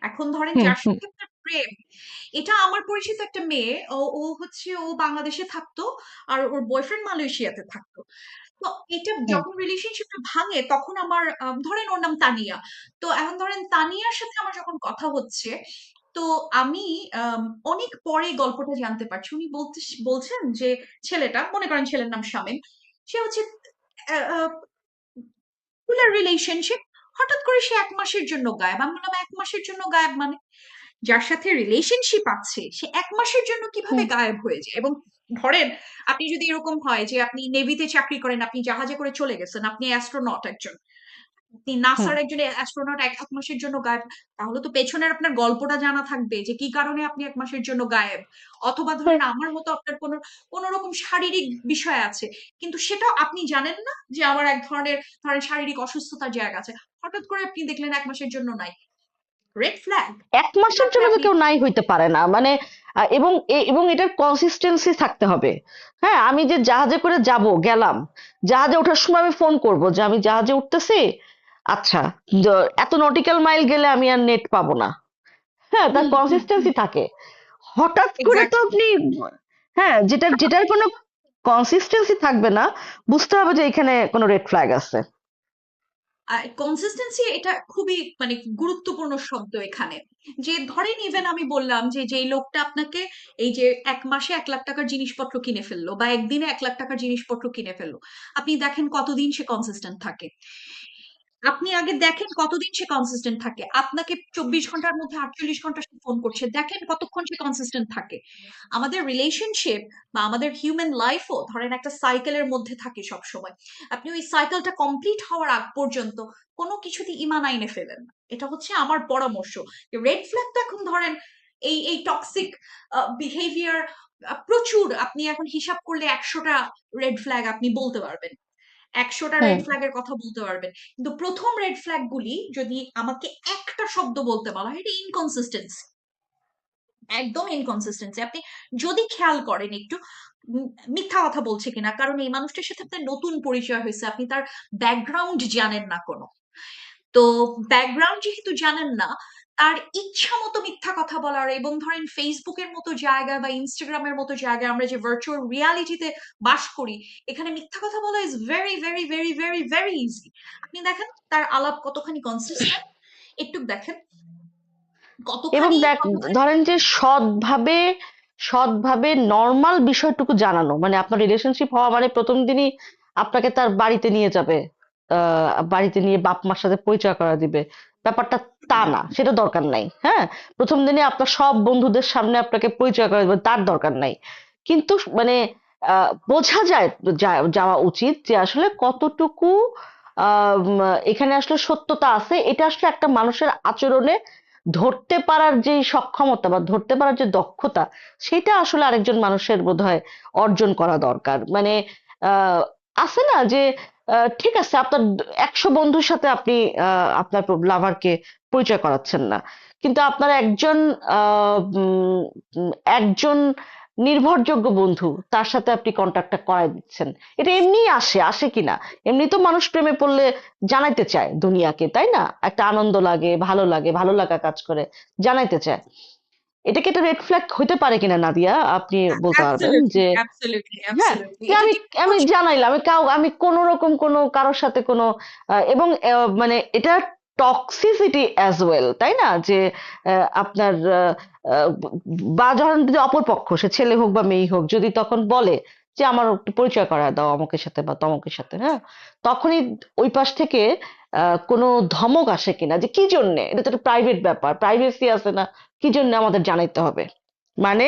এখন ধরেন হুম যার হুম সাথে আপনার প্রেম, এটা আমার পরিচিত একটা মেয়ে, ও ও হচ্ছে ও বাংলাদেশে থাকতো আর ওর বয়ফ্রেন্ড মালয়েশিয়াতে থাকতো। তো এটা হুম যখন রিলেশনশিপটা ভাঙে তখন আমার ধরেন ওর নাম তানিয়া। তো এখন ধরেন তানিয়ার সাথে আমার যখন কথা হচ্ছে, তো আমি আম, অনেক পরে গল্পটা জানতে পারছি। উনি বলছেন যে ছেলেটা, মনে করেন ছেলের নাম শামীম, সে হচ্ছে রিলেশনশিপ, হঠাৎ করে সে 1 মাসের জন্য গায়েব। আমি বললাম 1 মাসের জন্য গায়েব মানে? যার সাথে রিলেশনশিপ আছে সে 1 মাসের জন্য কিভাবে হুম গায়েব হয়ে যায়? এবং ধরেন আপনি যদি এরকম হয় যে আপনি নেভিতে চাকরি করেন, আপনি জাহাজে করে চলে গেছেন, আপনি অ্যাস্ট্রোনট একজন, আপনি হুম নাসার একজন অ্যাস্ট্রোনট, এক মাসের জন্য গায়েব, তাহলে তো পেছনের আপনার গল্পটা জানা থাকবে যে কি কারণে আপনি 1 মাসের জন্য গায়েব। অথবা হুম। ধরেন আমার মতো আপনার কোনো কোনো রকম শারীরিক বিষয় আছে, কিন্তু সেটাও আপনি জানেন না যে আমার এক ধরনের ধরেন শারীরিক অসুস্থতার জায়গা আছে, হঠাৎ করে আপনি দেখলেন 1 মাসের জন্য নাই। Red flag. এক এটা মাসের আসলে জন্য তো আপনি কেউ নাই হইতে পারে না মানে এবং এবং এটার কনসিস্টেন্সি থাকতে হবে। হ্যাঁ, আমি যে জাহাজে করে যাব গেলাম, জাহাজে ওঠার সময় আমি ফোন করব যে আমি জাহাজে উঠতেছি। আচ্ছা, এত নটিক্যাল মাইল গেলে আমি আর নেট পাবো না। হ্যাঁ, তার হুম হুম হুম কনসিস্টেন্সি থাকে। হঠাৎ করে তো এক্স্যাক্টলি। আপনি হ্যাঁ, যেটার কোনো কনসিস্টেন্সি থাকবে না, বুঝতে হবে যে এখানে কোনো রেড ফ্ল্যাগ আছে। কনসিস্টেন্সি এটা খুবই মানে গুরুত্বপূর্ণ শব্দ এখানে। যে ধরেন ইভেন আমি বললাম যে যেই লোকটা আপনাকে এই যে 1 মাসে 1 লাখ টাকার জিনিসপত্র কিনে ফেললো বা একদিনে 1 লাখ টাকার জিনিসপত্র কিনে ফেললো, আপনি দেখেন কতদিন সে কনসিস্টেন্ট থাকে। আপনি আগে দেখেন কতদিন সে কনসিস্টেন্ট থাকে। আপনাকে 24 ঘন্টার মধ্যে 48 ঘন্টা সে ফোন করছে, দেখেন কতক্ষণ সে কনসিস্টেন্ট থাকে। আমাদের রিলেশনশিপ বা আমাদের হিউম্যান লাইফও ধরেন একটা সাইকেলের মধ্যে থাকে সব সময়। আপনি ওই সাইকেলটা কমপ্লিট হওয়ার আগ পর্যন্ত কোনো কিছুতে ইমান আইনে ফেলেন না, এটা হচ্ছে আমার পরামর্শ। রেড ফ্ল্যাগ তো এখন ধরেন এই টক্সিক বিহেভিয়ার প্রচুর, আপনি এখন হিসাব করলে 100টা রেড ফ্ল্যাগ আপনি বলতে পারবেন, 100টা হুম। রেড ফ্ল্যাগের কথা বলতে পারবেন। কিন্তু প্রথম রেড ফ্ল্যাগ গুলি যদি আমাকে একটা শব্দ বলতে বলা হয়, এটা ইনকনসিস্টেন্সি। একদম ইনকনসিস্টেন্সি। আপনি যদি খেয়াল করেন একটু, উম, মিথ্যা কথা বলছে কিনা, কারণ এই মানুষটার সাথে আপনার নতুন পরিচয় হয়েছে, আপনি তার ব্যাকগ্রাউন্ড জানেন না কোনো। তো ব্যাকগ্রাউন্ড যেহেতু জানেন না, তার ইচ্ছা মতো মিথ্যা কথা বলার, এবং ধরেন ফেসবুকের মতো জায়গায় বা ইনস্টাগ্রামের মতো জায়গায়, আমরা যে ভার্চুয়াল রিয়ালিটিতে বাস করি, এখানে মিথ্যা কথা বলা is very very very very very easy. আপনি দেখেন তার আলাপ কতখানি কনসিস্টেন্ট, একটু দেখেন এবং কতখানি দেখ, কতখানি ধরেন যে সৎভাবে সৎভাবে নর্মাল বিষয়টুকু জানানো, মানে আপনার রিলেশনশিপ হওয়া মানে প্রথম দিনই আপনাকে তার বাড়িতে নিয়ে যাবে, বাড়িতে নিয়ে বাপ মার সাথে পরিচয় করা দিবে, ব্যাপারটা তা না, সেটা দরকার নাই। হ্যাঁ, প্রথম দিনে আপনার সব বন্ধুদের সামনে আপনাকে পরিচয় করা দিবে, তার দরকার নাই। কিন্তু মানে বোঝা যায়, যাওয়া উচিত যে আসলে কতটুকু এখানে আসলে সত্যতা আছে, এটা আসলে একটা মানুষের আচরণে ধরতে পারার যে সক্ষমতা বা ধরতে পারার যে দক্ষতা, সেটা আসলে আরেকজন মানুষের বোধহয় অর্জন করা দরকার। মানে আহ আছে না যে ঠিক আছে, আপনার 100 বন্ধুর সাথে আপনি আপনার লাভারকে পরিচয় করাচ্ছেন না, কিন্তু আপনার একজন আহ উম, একজন নির্ভরযোগ্য বন্ধু, তার সাথে আপনি কন্টাক্টটা করায় দিচ্ছেন। এটা এমনি আসে আসে কিনা, এমনি তো মানুষ প্রেমে পড়লে জানাইতে চায় দুনিয়াকে, তাই না? একটা আনন্দ লাগে, ভালো লাগা কাজ করে, জানাইতে চায়। এটা কি একটা রেড ফ্ল্যাগ হতে পারে কিনা নাদিয়া, আপনি বলতে পারবেন অ্যাবসলিউটলি, যে অ্যাবসলিউটলি, হ্যাঁ, অ্যাবসলিউটলি, যে এটা আমি ডিপেন্ড আমি করছে। জানাইলাম, আমি কোনো রকম কোনো কারোর সাথে কোনো এবং মানে এটা টক্সিসিটি অ্যাজ ওয়েল, তাই না? যে আপনার আহ, বা যখন যদি অপরপক্ষ, সে ছেলে হোক বা মেয়ে হোক, যদি তখন বলে যে আমার একটু পরিচয় করায় দাও অমুকের সাথে বা তমুকের সাথে, হ্যাঁ, তখনই ওই পাশ থেকে কোনো ধমক আসে কিনা, যে কি জন্যে, এটা তো একটা প্রাইভেট ব্যাপার, প্রাইভেসি আছে না, কি জন্য আমাদের জানাইতে হবে? মানে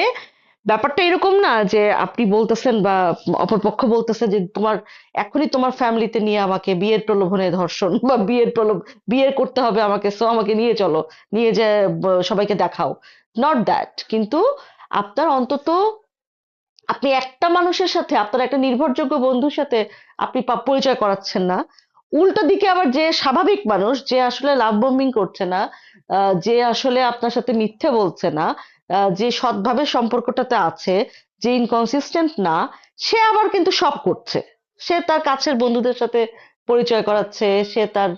ব্যাপারটা এরকম না যে আপনি বলতেছেন বা অপরপক্ষ বলতেছে যে তোমার এখনই তোমার ফ্যামিলিতে নিয়ে আমাকে বিয়ের প্রলোভনে ধর্ষণ বা বিয়ে করতে হবে আমাকে, সো আমাকে নিয়ে চলো, নিয়ে যে সবাইকে দেখাও। নট দ্যাট, কিন্তু আপনার অন্তত আপনি একটা মানুষের সাথে, আপনার একটা নির্ভরযোগ্য বন্ধুর সাথে আপনি পরিচয় করাচ্ছেন না। উল্টো দিকে আবার যে স্বাভাবিক মানুষ, যে আসলে লাভ বম্বিং করছে না, যে আসলে আপনার সাথে মিথ্যে বলছে না, যে সৎভাবে সম্পর্কটাতে আছে, যে ইনকনসিস্টেন্ট না, সে আবার কিন্তু সব করছে। সে তার কাছের বন্ধুদের সাথে পরিচয় করাচ্ছে, সে তার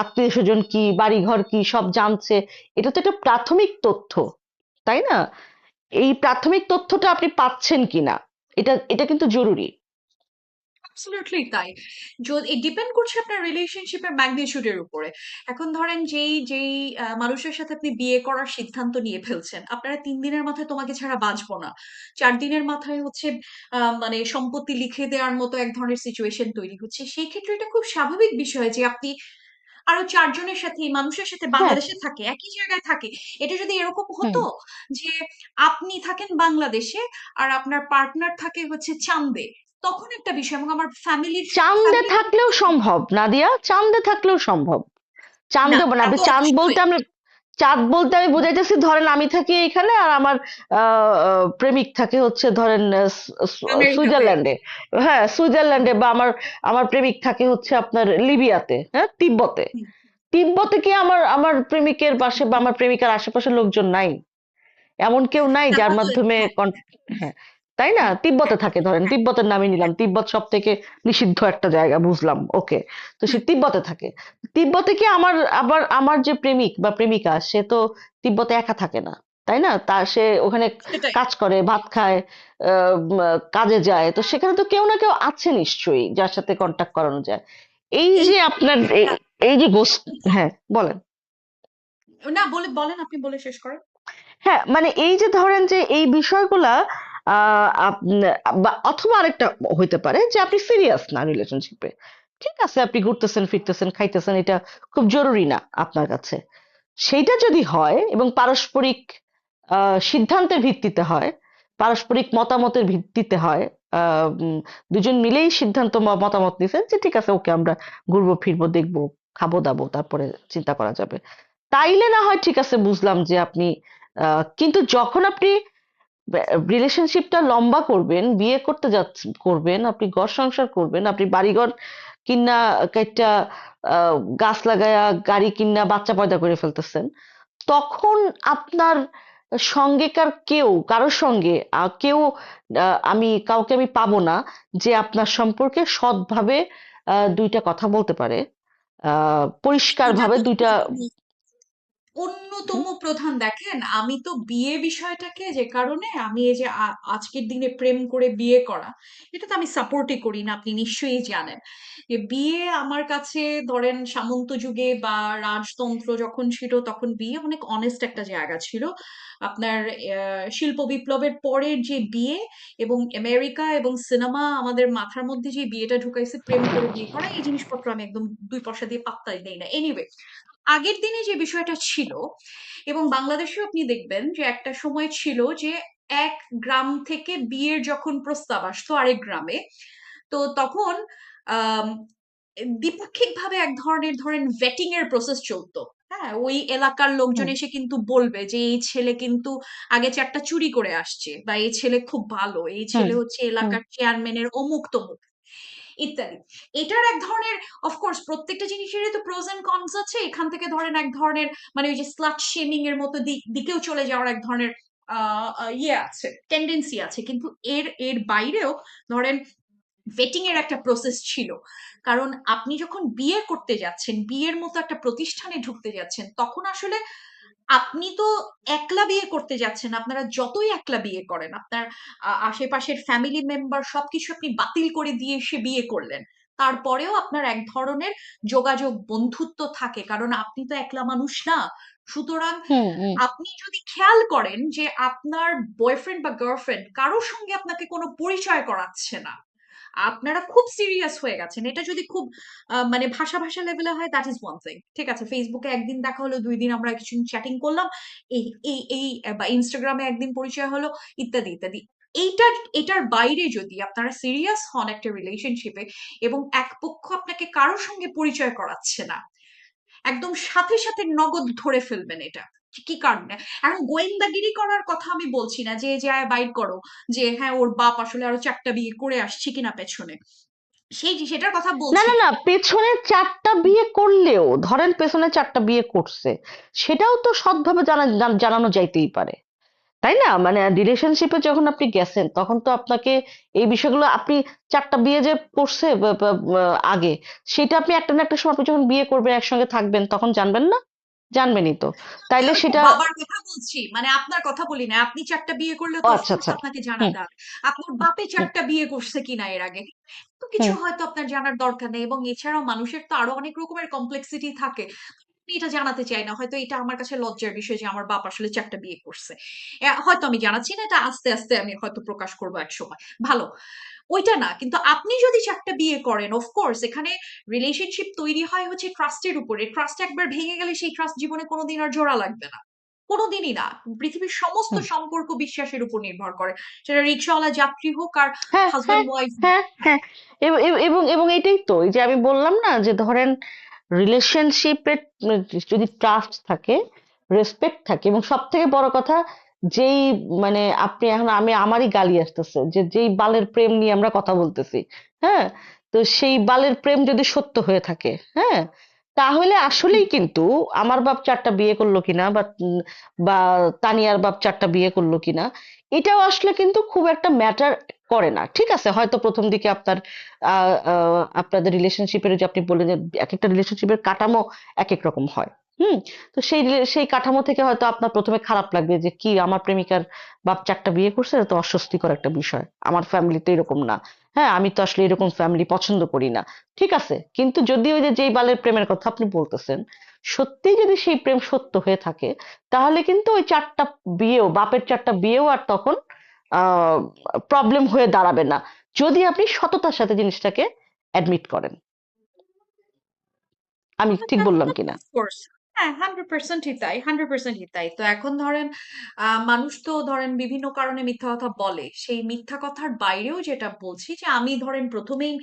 আত্মীয় স্বজন কি, বাড়িঘর কি, সব জানছে। এটা তো একটা প্রাথমিক তথ্য, তাই না? এই প্রাথমিক তথ্যটা আপনি পাচ্ছেন কিনা, এটা এটা কিন্তু জরুরি। অ্যাবসলিউটলি তাই। যদি ডিপেন্ড করছে আপনার রিলেশনশিপের ম্যাগনিটিউডের উপরে। এখন ধরেন যেই মানুষের সাথে আপনি বিয়ে করার সিদ্ধান্ত নিয়ে ফেলছেন, আপনারা 3 দিনের মাথায় তোমাকে ছাড়া বাঁচবো না, 4 দিনের মাথায় হচ্ছে মানে সম্পত্তি লিখে দেওয়ার মতো এক ধরনের সিচুয়েশন তৈরি হচ্ছে, সেই ক্ষেত্রে এটা খুব স্বাভাবিক বিষয় যে আপনি আরো 4 জনের সাথে, এই মানুষের সাথে হ্যাঁ, বাংলাদেশে থাকে, একই জায়গায় থাকে। এটা যদি এরকম হুম। হতো যে আপনি থাকেন বাংলাদেশে আর আপনার পার্টনার থাকে হচ্ছে চান্দে, তখন একটা বিষয়, এবং আমার ফ্যামিলির চাঁদে ফ্যামিলি থাকলেও সম্ভব নাদিয়া, চাঁদে থাকলেও সম্ভব। না, চাঁদে মানে তা আপনি তো চাঁদ বলতে অবশ্যই আমরা, চাঁদ বলতে আমি বুঝাইতেছি, ধরেন আমি থাকি এইখানে আর আমার প্রেমিক থাকে হচ্ছে ধরেন আমেরিকাতে। সুইজারল্যান্ডে। হ্যাঁ, সুইজারল্যান্ডে, বা আমার আমার প্রেমিক থাকে হচ্ছে আপনার লিবিয়াতে, হ্যাঁ, তিব্বতে। হুম, তিব্বতে কি আমার আমার প্রেমিকের পাশে বা আমার প্রেমিকার আশেপাশে লোকজন নাই? এমন কেউ নাই যার তাহলে মাধ্যমে হ্যাঁ, হ্যাঁ, তাই না? হুম, তিব্বতে হ্যাঁ, থাকে, ধরেন হ্যাঁ, তিব্বতের নামই নিলাম, হ্যাঁ, তিব্বত সব থেকে নিষিদ্ধ একটা জায়গা, বুঝলাম, ওকে। তো সে হুম, তিব্বতে থাকে। তিব্বতে কি আমার, আবার আমার যে প্রেমিক বা প্রেমিকা, সে তো তিব্বতে একা থাকে না, তাই না? তার সে ওখানে সেটাই। কাজ করে, ভাত খায়, কাজে যায়, তো সেখানে তো কেউ না কেউ আছে নিশ্চয়ই যার সাথে কন্টাক্ট করানো যায়। এই এই যে আপনার একটা এই যে হ্যাঁ, বলেন। না, বলেন, আপনি বলে শেষ করেন। হ্যাঁ, মানে এই যে ধরেন যে এই বিষয়গুলা বা অথবা আরেকটা হইতে পারে যে আপনি সিরিয়াস না রিলেশনশিপে। ঠিক আছে, আপনি ঘুরতেছেন, ফিরতেছেন, খাইতেছেন, এটা খুব জরুরি না আপনার কাছে। সেইটা যদি হয় এবং পারস্পরিক সিদ্ধান্তের ভিত্তিতে হয়, পারস্পরিক মতামতের ভিত্তিতে হয়, দুজন মিলেই সিদ্ধান্ত মতামত নিছেন যে ঠিক আছে, ওকে, আমরা ঘুরবো ফিরবো, দেখবো, খাবো দাবো, তারপরে চিন্তা করা যাবে, তাইলে না হয় ঠিক আছে, বুঝলাম যে আপনি কিন্তু যখন আপনি রিলেশনশিপটা লম্বা করবেন, বিয়ে করতে করবেন, আপনি ঘর সংসার করবেন, আপনি বাড়িঘর কিনা কাইটা গাছ লাগায়া, গাড়ি কিনা, বাচ্চা পয়দা করে ফেলতেছেন, তখন আপনার সঙ্গেকার কেউ, কারোর সঙ্গে কেউ, কাউকে আমি পাবো না যে আপনার সম্পর্কে সৎভাবে দুইটা কথা বলতে পারে, পরিষ্কার ওটা ভাবে তো দুইটা। অন্যতম প্রধান, দেখেন আমি তো বিয়ে বিষয়টাকে, যে কারণে আমি এই যে আজকের দিনে প্রেম করে বিয়ে করা, এটা তো আমি সাপোর্টই করি না, আপনি নিশ্চয়ই জানেন যে বিয়ে আমার কাছে, ধরেন সামন্ত যুগে বা রাজতন্ত্র যখন ছিল, তখন বিয়ে অনেক অনেস্ট একটা জায়গা ছিল। আপনার শিল্প বিপ্লবের পরের যে বিয়ে, এবং আমেরিকা এবং সিনেমা আমাদের মাথার মধ্যে যে বিয়েটা ঢুকাইছে, প্রেম করে বিয়ে করা, এই জিনিসপত্র আমি একদম দুই পয়সা দিয়ে পাত্তাই দেই না। এনিওয়ে, আগের দিনে যে বিষয়টা ছিল, এবং বাংলাদেশেও আপনি দেখবেন যে একটা সময় ছিল যে এক গ্রাম থেকে বিয়ের যখন প্রস্তাব আসতো আরেক গ্রামে, তো তখন আহ দ্বিপাক্ষিক ভাবে এক ধরনের, ধরেন ভেটিং এর প্রসেস চলতো। হ্যাঁ, ওই এলাকার লোকজন হুম এসে কিন্তু বলবে যে এই ছেলে কিন্তু আগে 4টা চুরি করে আসছে, বা এই ছেলে খুব ভালো, এই হুম ছেলে হচ্ছে হুম এলাকার চেয়ারম্যানের অমুক তমুক ইত্যাদি। এটার এক ধরনের, অফকোর্স প্রত্যেকটা জিনিসেরই তো প্রোজ এন্ড কনস আছে। এখান থেকে ধরেন এক ধরনের মানে ওই যে স্লাট শেমিং এর মতো দিকেও চলে যাওয়ার এক ধরনের ইয়ে আছে, টেন্ডেন্সি আছে। কিন্তু এর এর বাইরেও ধরেন ভেটিং এর একটা প্রসেস ছিল। কারণ আপনি যখন বিয়ে করতে যাচ্ছেন, বিয়ের মতো একটা প্রতিষ্ঠানে ঢুকতে যাচ্ছেন, তখন আসলে আপনি তো একলা বিয়ে করতে যাচ্ছেন। আপনারা যতই একলা বিয়ে করেন, আপনার আশেপাশের ফ্যামিলি মেম্বার সবকিছু আপনি বাতিল করে দিয়ে এসে বিয়ে করলেন, তারপরেও আপনার এক ধরনের যোগাযোগ বন্ধুত্ব থাকে, কারণ আপনি তো একলা মানুষ না। সুতরাং হুম হুম আপনি যদি খেয়াল করেন যে আপনার বয়ফ্রেন্ড বা গার্লফ্রেন্ড কারোর সঙ্গে আপনাকে কোনো পরিচয় করাচ্ছে না, আপনারা খুব সিরিয়াস হয়ে গেছেন। এটা যদি খুব মানে ভাষা ভাষা লেভেলে হয়, দ্যাট ইজ ওয়ান থিং, ঠিক আছে। ফেসবুকে একদিন দেখা হলো, 2 দিন আমরা কিছু চ্যাটিং করলাম, এই এই বা ইনস্টাগ্রামে একদিন পরিচয় হলো, ইত্যাদি ইত্যাদি। এটার বাইরে যদি আপনারা সিরিয়াস হন একটা রিলেশনশিপে, এবং এক পক্ষ আপনাকে কারোর সঙ্গে পরিচয় করাচ্ছে না, একদম সাথে সাথে নগদ ধরে ফেলবেন এটা। কি কারণে? এখন গোয়েন্দাগিরি করার কথা আমি বলছি না, যে যায় বাইর করো যে হ্যাঁ ওর বাপ আসলে আরো 4টা বিয়ে করে আসছে কিনা পেছনে, সেটার কথা না বলছি না না। না, পেছনে 4টা বিয়ে করলেও ধরেন পেছনে 4টা বিয়ে করছে, সেটাও তো সৎভাবে জানানো যাইতেই পারে, তাই না? মানে রিলেশনশিপে যখন আপনি গেছেন তখন তো আপনাকে এই বিষয়গুলো, আপনি 4টা বিয়ে যে করছে আগে, সেটা আপনি একটা না একটা সময় আপনি যখন বিয়ে করবেন একসঙ্গে থাকবেন তখন জানবেন না? জানবেনই তো। আমি তাইলে হয়তো সেটা, বাবার কথা বলছি, মানে আপনার কথা বলি না। আপনি 4টা বিয়ে করলে ও তো আচ্ছা অফকোর্স আচ্ছা। আপনাকে হুম জানাতে হবে। আপনার বাপে হুম 4টা বিয়ে করছে কিনা এর আগে, তো কিছু হুম হয়তো আপনার জানার দরকার নেই। এবং এছাড়াও মানুষের তো আরো অনেক রকমের কমপ্লেক্সিটি থাকে, আমি এটা জানাতে চাই না। হয়তো এটা আমার কাছে লজ্জার বিষয় যে আমার বাপ আসলে 4টা বিয়ে করছে। হয়তো আমি জানাচ্ছি না, এটা আস্তে আস্তে আমি হয়তো প্রকাশ করবো এক সময়। ভালো, ওইটা না। কিন্তু আপনি যদি 4টা বিয়ে করেন, অফকোর্স এখানে রিলেশনশিপ তৈরি হয় হচ্ছে ট্রাস্টের উপরে। ট্রাস্ট একবার ভেঙে গেলে সেই ট্রাস্ট জীবনে কোনোদিন আর জোড়া লাগবে না, কোনোদিনই না। পৃথিবীর সমস্ত হুম। সম্পর্ক বিশ্বাসের উপর নির্ভর করে, সেটা রিক্সাওয়ালা যাত্রী হোক আর হ্যাঁ হ্যাঁ হাজবেন্ড ওয়াইফ। হ্যাঁ হ্যাঁ। এবং এটাই তো, এই যে আমি বললাম না যে ধরেন রিলেশনশিপে যদি ট্রাস্ট থাকে, রেসপেক্ট থাকে, এবং সব থেকে বড় কথা, যেই মানে আপনি এখন, আমি আমারই গালি আসতেছে যে যেই বালের প্রেম নিয়ে আমরা কথা বলতেছি, হ্যাঁ, তো সেই বালের প্রেম যদি সত্য হয়ে থাকে, হ্যাঁ, তাহলে আসলেই কিন্তু আমার বাপ 4টা বিয়ে করলো কিনা, বা তানিয়ার বাপ 4টা বিয়ে করলো কিনা, এটাও আসলে কিন্তু খুব একটা ম্যাটার করে না। ঠিক আছে, হয়তো প্রথম দিকে আপনাদের রিলেশনশিপের, যে আপনি বললেন যে এক একটা রিলেশনশিপের কাঠামো এক এক রকম হয়। হুম। তো সেই কাঠামো থেকে হয়তো আপনার প্রথমে খারাপ লাগবে যে কি, আমার প্রেমিকার বাপ 4টা বিয়ে করছে, এটা তো অস্বস্তিকর একটা বিষয়, আমার ফ্যামিলি তো এরকম না, হ্যাঁ, আমি তো আসলে এরকম ফ্যামিলি পছন্দ করি না। ঠিক আছে, কিন্তু যদি ওই যে যেই বালের প্রেমের কথা আপনি বলতেছেন, সত্যি যদি সেই প্রেম সত্য হয়ে থাকে, তাহলে কিন্তু ওই 4টা বিয়েও, বাপের 4টা বিয়েও আর তখন প্রবলেম হয়ে দাঁড়াবে না, যদি আপনি সততার সাথে জিনিসটাকে অ্যাডমিট করেন। আমি ঠিক বললাম কিনা? কোর্স, হ্যাঁ, 100%ই তাই, 100%ই তাই। তো এখন ধরেন মানুষ তো ধরেন বিভিন্ন কারণে মিথ্যা কথা বলে। সেই মিথ্যা কথার বাইরেও যেটা বলছি, যে আমি ধরেন প্রথমেই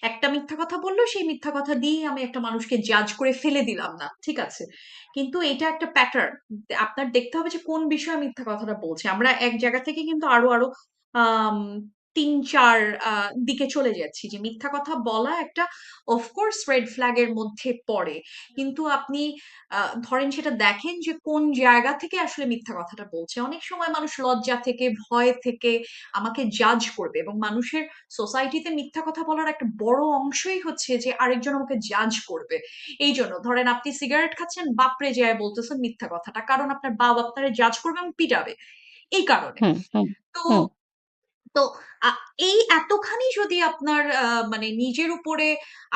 একটা মিথ্যা কথা বললো, সেই মিথ্যা কথা দিয়েই আমি একটা মানুষকে জাজ করে ফেলে দিলাম না, ঠিক আছে। কিন্তু এটা একটা প্যাটার্ন। আপনার দেখতে হবে যে কোন বিষয়ে মিথ্যা কথাটা বলছে। আমরা এক জায়গা থেকে কিন্তু আরো আরো আম 3-4 দিকে চলে যাচ্ছি, যে মিথ্যা কথা বলা একটা অফকোর্স রেড ফ্ল্যাগ এর মধ্যে পড়ে। কিন্তু আপনি ধরেন সেটা দেখেন যে কোন জায়গা থেকে আসলে মিথ্যা কথাটা বলছে। অনেক সময় মানুষ লজ্জা থেকে, ভয় থেকে আমাকে জাজ করবে, এবং মানুষের সোসাইটিতে মিথ্যা কথা বলার একটা বড় অংশই হচ্ছে যে আরেকজন আমাকে জাজ করবে। এই জন্য ধরেন আপনি সিগারেট খাচ্ছেন, বাপরে যায় বলতেছেন মিথ্যা কথাটা, কারণ আপনার বাপ আপনারে জাজ করবে এবং পিটাবে, এই কারণে। হুম হুম তো হুম তো এই এতখানি যদি আপনার মানে নিজের উপরে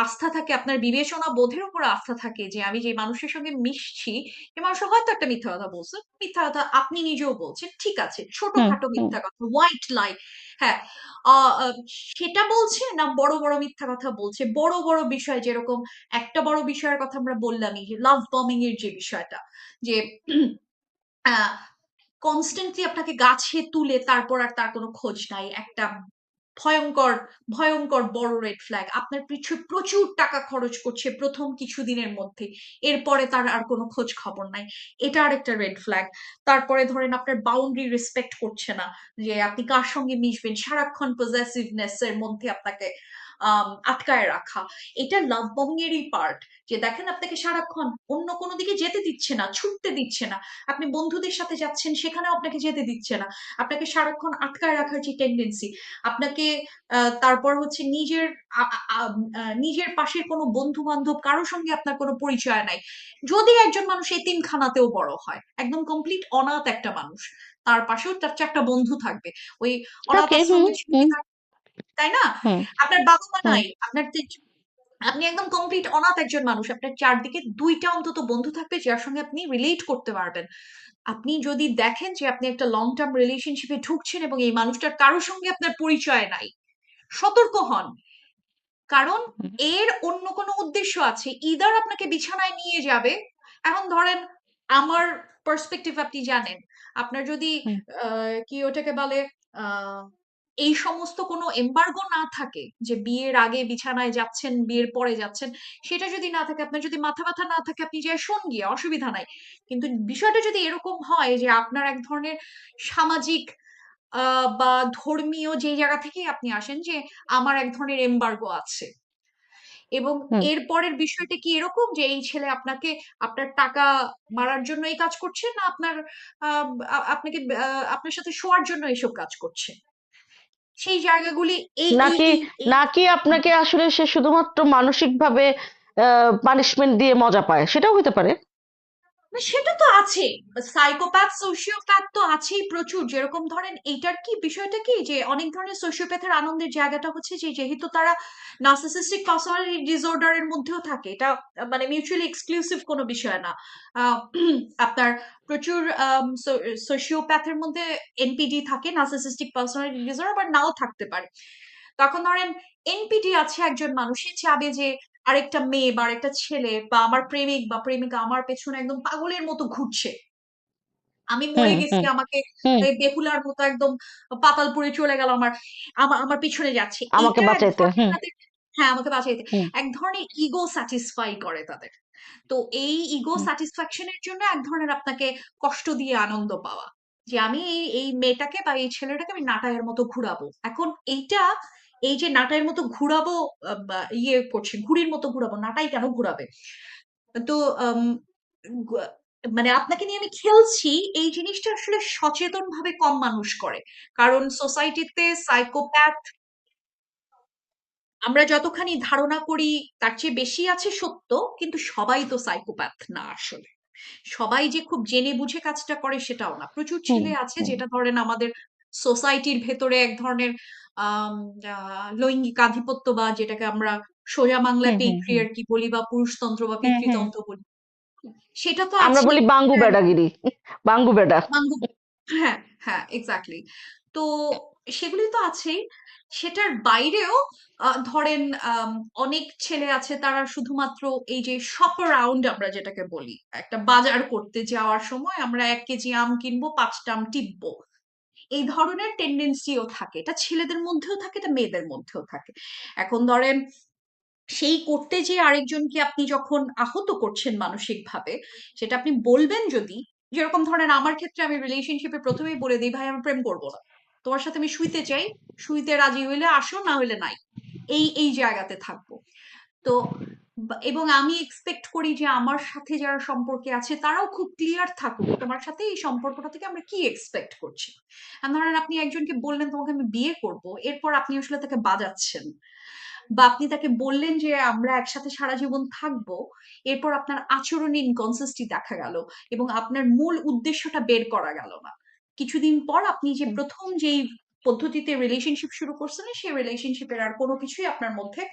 আস্থা থাকে, আপনার বিবেচনা বোধের উপরে আস্থা থাকে, যে আমি যে মানুষের সঙ্গে মিশছি, এই মানুষ হয়তো একটা মিথ্যা কথা বলছে, মিথ্যা কথা আপনি নিজেও বলছেন, ঠিক আছে, হুম ছোটখাটো হুম মিথ্যা কথা, হোয়াইট লাই, হ্যাঁ, আহ, আহ, সেটা বলছে না, বড় বড় মিথ্যা কথা বলছে, বড় বড় বিষয়, যেরকম একটা বড় বিষয়ের কথা আমরা বললামই, যে লাভ বম্বিং এর যে বিষয়টা, যে কনস্ট্যান্টলি আপনাকে গাছে তুলে তারপর আর তার কোনো খোঁজ নাই, একটা ভয়ঙ্কর ভয়ঙ্কর বড় রেড ফ্ল্যাগ। আপনার পিছু প্রচুর টাকা খরচ করছে প্রথম কিছু দিনের মধ্যে, এরপরে তার আর কোনো খোঁজ খবর নাই, এটা আরেকটা রেড ফ্ল্যাগ। তারপরে ধরেন আপনার বাউন্ডারি রেসপেক্ট করছে না, যে আপনি কার সঙ্গে মিশবেন, সারাক্ষণ পজেসিভনেস এর মধ্যে আপনাকে আটকায় রাখা, এটা লাভ বম্বিং এরই পার্ট। যে দেখেন আপনাকে সারাক্ষণ অন্য কোনো দিকে যেতে দিচ্ছে না, ছুটতে দিচ্ছে না, আপনি বন্ধুদের সাথে যাচ্ছেন সেখানেও আপনাকে যেতে দিচ্ছে না, আপনাকে সারাক্ষণ আটকায় রাখার যে টেন্ডেন্সি, আপনাকে তারপর হচ্ছে নিজের পাশের কোনো বন্ধু বান্ধব কারোর সঙ্গে আপনার কোনো পরিচয় নাই। যদি একজন মানুষ এতিমখানাতেও বড় হয়, একদম কমপ্লিট অনাথ একটা মানুষ, তার পাশেও তার 4টা বন্ধু থাকবে, ওই অনাথ থাকে। হুম, আশ্রমের হুম, শিশুরা, তাই না? হুম, আপনার বাবা মা হুম, নাই, আপনি একদম কমপ্লিট অনাথ একজন মানুষ, আপনার চারদিকে 2টা অন্তত বন্ধু থাকবে যার সঙ্গে আপনি রিলেট করতে পারবেন। আপনি যদি দেখেন যে আপনি একটা লং টার্ম রিলেশনশিপে ঢুকছেন এবং এই মানুষটার কারোর সঙ্গে আপনার পরিচয় নাই, সতর্ক হন। কারণ হুম, এর অন্য কোনো উদ্দেশ্য আছে, ইদার আপনাকে বিছানায় নিয়ে যাবে। এখন ধরেন আমার পার্সপেক্টিভ আপনি জানেন, আপনার যদি হুম, কি ওটাকে বলে, আহ এই সমস্ত কোনো এম্বার্গো না থাকে যে বিয়ের আগে বিছানায় যাচ্ছেন, বিয়ের পরে যাচ্ছেন, সেটা যদি না থাকে, আপনার যদি মাথা ব্যথা না থাকে, আপনি যে শোন গিয়ে অসুবিধা নাই। কিন্তু বিষয়টা যদি এরকম হয় যে আপনার এক ধরনের সামাজিক বা ধর্মীয় যে জায়গা থেকে আপনি আসেন, যে আমার এক ধরনের এম্বার্গো আছে, এবং হুম, এর পরের বিষয়টা কি এরকম যে এই ছেলে আপনাকে আপনার টাকা মারার জন্য এই কাজ করছে, না আপনার আপনাকে আপনার সাথে শোয়ার জন্য এইসব কাজ করছে, সেই জায়গাগুলি এই এই নাকি এই এই নাকি আপনাকে আসলে সে শুধুমাত্র মানসিক ভাবে পানিশমেন্ট দিয়ে মজা পায়, সেটাও হতে পারে। না, সেটা তো আছে, সাইকোপ্যাথ সোশিওপ্যাথ তো আছেই প্রচুর। যেরকম ধরেন এইটার কি বিষয়টা কি, যে অনেক ধরনের সোশিওপ্যাথের আনন্দের জায়গাটা হচ্ছে যে যেহেতু তারা নার্সিসিস্টিক পার্সোনালিটি ডিসঅর্ডারের মধ্যেও থাকে, এটা মানে মিউচুয়ালি এক্সক্লুসিভ কোনো বিষয় না। আহ, আপনার প্রচুর সোশিওপ্যাথের মধ্যে এনপিডি থাকে, নার্সিসিস্টিক পার্সোনালিটি ডিসঅর্ডার, আবার নাও থাকতে পারে। তখন ধরেন এনপিডি আছে একজন মানুষের, চাবে যে আরেকটা মেয়ে বা আরেকটা ছেলে বা আমার প্রেমিক বা প্রেমিকা আমার পেছনে একদম পাগলের মতো ঘুরছে, আমি হুম, মরে গেছি, হুম, আমাকে হুম, এই বেহুলার মতো একদম পাতালপুরে চলে গেল, আমার আমার আমার পিছনে যাচ্ছে, আমাকে এইটা এক বাঁচাইতে। ধরনের হুম, তাদের, হ্যাঁ আমাকে বাঁচাইতে, হুম, এক ধরনের ইগো স্যাটিসফাই করে তাদের। তো এই ইগো হুম, স্যাটিসফ্যাকশনের জন্য এক ধরনের আপনাকে কষ্ট দিয়ে আনন্দ পাওয়া, যে আমি এই এই মেয়েটাকে বা এই ছেলেটাকে আমি নাটাইয়ের মতো ঘুরাবো। এখন এইটা, এই যে নাটাইয়ের মতো ঘুরাবো, বা ইয়ে করছে ঘুড়ির মতো ঘুরাবো, নাটাই কেন ঘুরাবে? তো আম, গ- মানে আপনাকে নিয়ে আমি খেলছি, এই জিনিসটা আসলে সচেতন ভাবে কম মানুষ করে। কারণ সোসাইটিতে সাইকোপ্যাথ আমরা যতখানি ধারণা করি তার চেয়ে বেশি আছে সত্য, কিন্তু সবাই তো সাইকোপ্যাথ না আসলে। সবাই যে খুব জেনে বুঝে কাজটা করে সেটাও না। প্রচুর হুম, ছেলে আছে হুম, যেটা ধরেন আমাদের সোসাইটির ভেতরে এক ধরনের আম, লৈঙ্গিক আধিপত্য, বা যেটাকে আমরা সোজা বাংলায় হুম, হুম, হুম, পেট্রিয়ার্কি বলি বা পুরুষতন্ত্র বা হুম, হুম। পিতৃতন্ত্র বলি, সেটা তো আমরা আছেই। বলি বাঙ্গু বেডাগিরি, বাঙ্গু বেডা। বাংলা, হ্যাঁ হ্যাঁ এক্স্যাক্টলি। তো সেগুলি তো আছেই। সেটার বাইরেও ধরেন অনেক ছেলে আছে তারা শুধুমাত্র এই যে শপ অ্যারাউন্ড আমরা যেটাকে বলি, একটা বাজার করতে যাওয়ার সময় আমরা 1 কেজি আম কিনবো, 5টা আম টিপবো, এই ধরনের টেন্ডেন্সিও থাকে। এটা ছেলেদের মধ্যেও থাকে, এটা মেয়েদের মধ্যেও থাকে। এখন ধরেন সেই করতে যে আরেকজনকে আপনি যখন আহত করছেন মানসিক ভাবে, সেটা আপনি বলবেন যদি, যেরকম ধরেন আমার ক্ষেত্রে আমি রিলেশনশিপে প্রথমেই বলে দিই, ভাই আমি প্রেম করবো না, তোমার সাথে আমি শুইতে চাই, শুইতে রাজি হইলে আসো, না হইলে নাই, এই এই জায়গাতে থাকবো। তো এবং আমি এক্সপেক্ট করি যে আমার সাথে যারা সম্পর্কে আছে তারাও খুব ক্লিয়ার থাকুক তোমার সাথে এই সম্পর্কটা থেকে আমরা কি এক্সপেক্ট করছি। আর ধরেন আপনি একজনকে বললেন তোমাকে আমি বিয়ে করব, এরপর আপনি আসলে তাকে বাজাচ্ছেন, বা আপনি তাকে বললেন যে আমরা একসাথে সারা জীবন থাকবো, এরপর আপনার আচরণে ইনকনসিস্টেন্সি দেখা গেল এবং আপনার মূল উদ্দেশ্যটা বের করা গেল না। কিছুদিন পর আপনি যে হুম। প্রথম যেই পদ্ধতিতে রিলেশনশিপ শুরু করছিলেন সেই রিলেশনশিপের আর কোনো কিছুই আপনার মধ্যে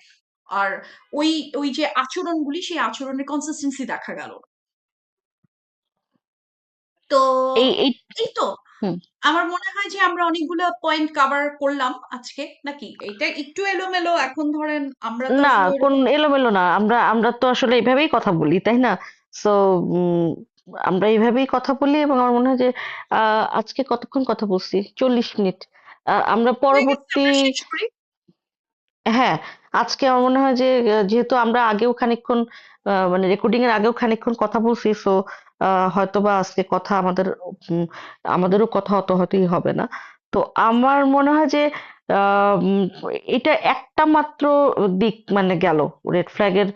আর ওই ওই যে আচরণগুলি, সেই আচরণের কনসিস্টেন্সি দেখা গেল না। তো এই এই তো হুম। আমার মনে হয় যে আমরা অনেকগুলো পয়েন্ট কভার করলাম আজকে, নাকি এটা একটু এলোমেলো? এখন ধরেন আমরা তো না, আসলে কোন ওরকম, এলোমেলো না, আমরা আমরা তো আসলে এইভাবেই কথা বলি, তাই না? সো আমরা এইভাবেই কথা বলি, এবং আমার মনে হয় যে আজকে কতক্ষণ কথা বলছি, 40 মিনিট। আমরা হয়ে গেছে, পরবর্তী আমরা শেষ করি। হ্যাঁ, আজকে আমার মনে হয় যে যেহেতু আমরা আগেও খানিকক্ষণ মানে রেকর্ডিং এর আগেও খানিকক্ষণ কথা বলছি, সো হয়তোবা আজকে কথা উম, আমাদেরও কথা অত হয়তোই হবে না। তো আমার মনে হয় যে আহ, উম, এটা একটা মাত্র দিক মানে গেল রেড ফ্ল্যাগের।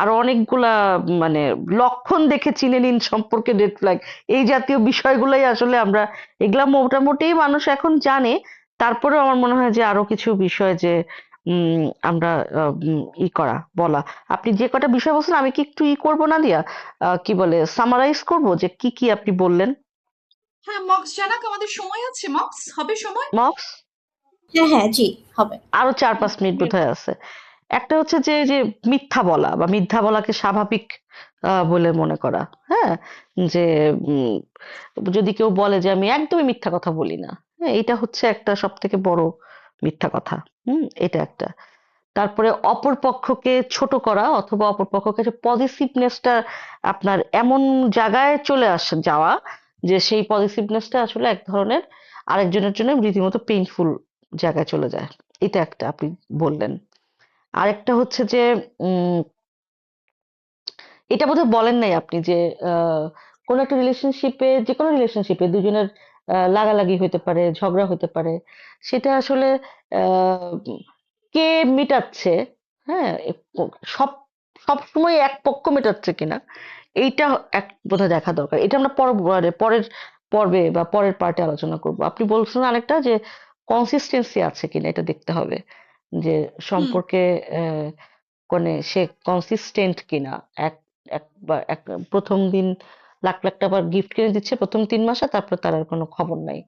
আরো অনেকগুলা মানে লক্ষণ দেখে চিনে নিন সম্পর্কে রেড ফ্ল্যাগ, এই জাতীয় বিষয়গুলোই আসলে আমরা এগুলা মোটামুটি মানুষ এখন জানে। তারপরেও আমার মনে হয় যে আরো কিছু বিষয় যে উম আমরা বলা, আপনি যে কটা বিষয় বলছেন আমি কি একটু করবো না দিয়া, কি বলে সামারাইজ করব যে কি কি আপনি বললেন। হ্যাঁ, মক্স জানাক, আমাদের সময় আছে, মক্স হবে সময়। মক্স হ্যাঁ হ্যাঁ জি হবে। আরো 4-5 মিনিট বোধহয় আছে। একটা হচ্ছে যে যে মিথ্যা বলা বা মিথ্যা বলাকে স্বাভাবিক বলে মনে করা। হ্যাঁ, যে উম, যদি কেউ বলে যে আমি একদমই মিথ্যা কথা বলি না, হ্যাঁ এটা হচ্ছে একটা সব থেকে বড় মিথ্যা কথা। এটা একটা। তারপরে অপর পক্ষকে ছোট করা অথবা অপর পক্ষকে যে পজিটিভনেসটা আপনার এমন জায়গায় চলে আসে যাওয়া যে সেই পজিটিভনেসটা আসলে এক ধরনের আরেকজনের জন্য রীতিমতো পেইনফুল জায়গায় চলে যায়। এটা একটা আপনি বললেন। আরেকটা হচ্ছে যে উম এটা বোধহয় বলেন নাই আপনি যে আহ, কোনো একটা রিলেশনশিপে, যে কোনো রিলেশনশিপে দুজনের লাগালাগি হতে পারে, ঝগড়া হতে পারে, সেটা আসলে আহ, কে মেটাচ্ছে। হ্যাঁ, সব সব সময় এক পক্ষ মেটাচ্ছে কিনা, এইটা এক বোধহয় দেখা দরকার। এটা আমরা পরের পর্বে বা পরের পার্টে আলোচনা করব। আপনি বলছেন আরেকটা যে কনসিস্টেন্সি আছে কিনা এটা দেখতে হবে, যে হুম। সম্পর্কে আহ, মানে সে কনসিস্টেন্ট কিনা। এক একবার প্রথম দিন লাখ লাখ টাকার গিফট কিনে দিচ্ছে প্রথম 3 মাসে, তারপর তার আর কোনো খবর নাই।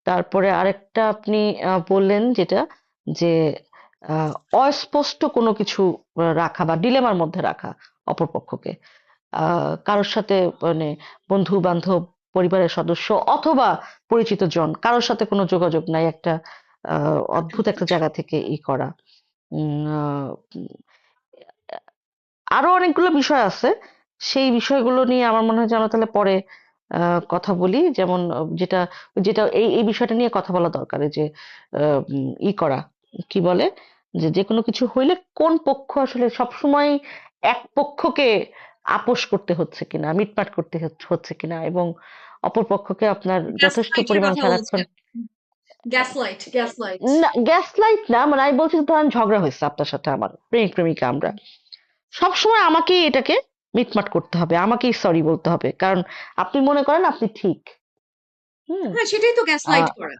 তারপরে আরেকটা আপনি বললেন যেটা, যে আহ, অস্পষ্ট কোনো কিছু রাখা বা ডিলেমার মধ্যে রাখা অপরপক্ষকে। কারোর সাথে মানে বন্ধু বান্ধব, পরিবারের সদস্য অথবা পরিচিত জন, কারোর সাথে কোনো যোগাযোগ নাই, একটা অদ্ভুত একটা জায়গা থেকে করা। উম, আহ, আরো অনেকগুলো বিষয় আছে। সেই বিষয়গুলো নিয়ে আমার মনে হয় যে আমরা তাহলে পরে কথা বলি। যেমন যেটা যেটা এই বিষয়টা নিয়ে কথা বলা দরকার, এই যে করা, কি বলে, যে যে কোনো কিছু হইলে কোন পক্ষ আসলে সবসময় এক পক্ষকে আপোস করতে হচ্ছে কিনা, মিটমাট করতে হচ্ছে কিনা, এবং অপর পক্ষকে আপনার যথেষ্ট গ্যাসলাইটের পরিমাণ কথা সারাক্ষণ। বলছেন? Gaslight, gaslight. না, গ্যাস লাইট না, মানে আমি বলছি যে ধরেন ঝগড়া হয়েছে আপনার সাথে, আমার প্রেমিক প্রেমিকা, আমরা সবসময় আমাকেই এটাকে মিটমাট করতে হবে, আমাকেই সরি বলতে হবে কারণ আপনি মনে করেন আপনি ঠিক। হুম। হ্যাঁ, সেটাই তো গ্যাসলাইট আহ, করা।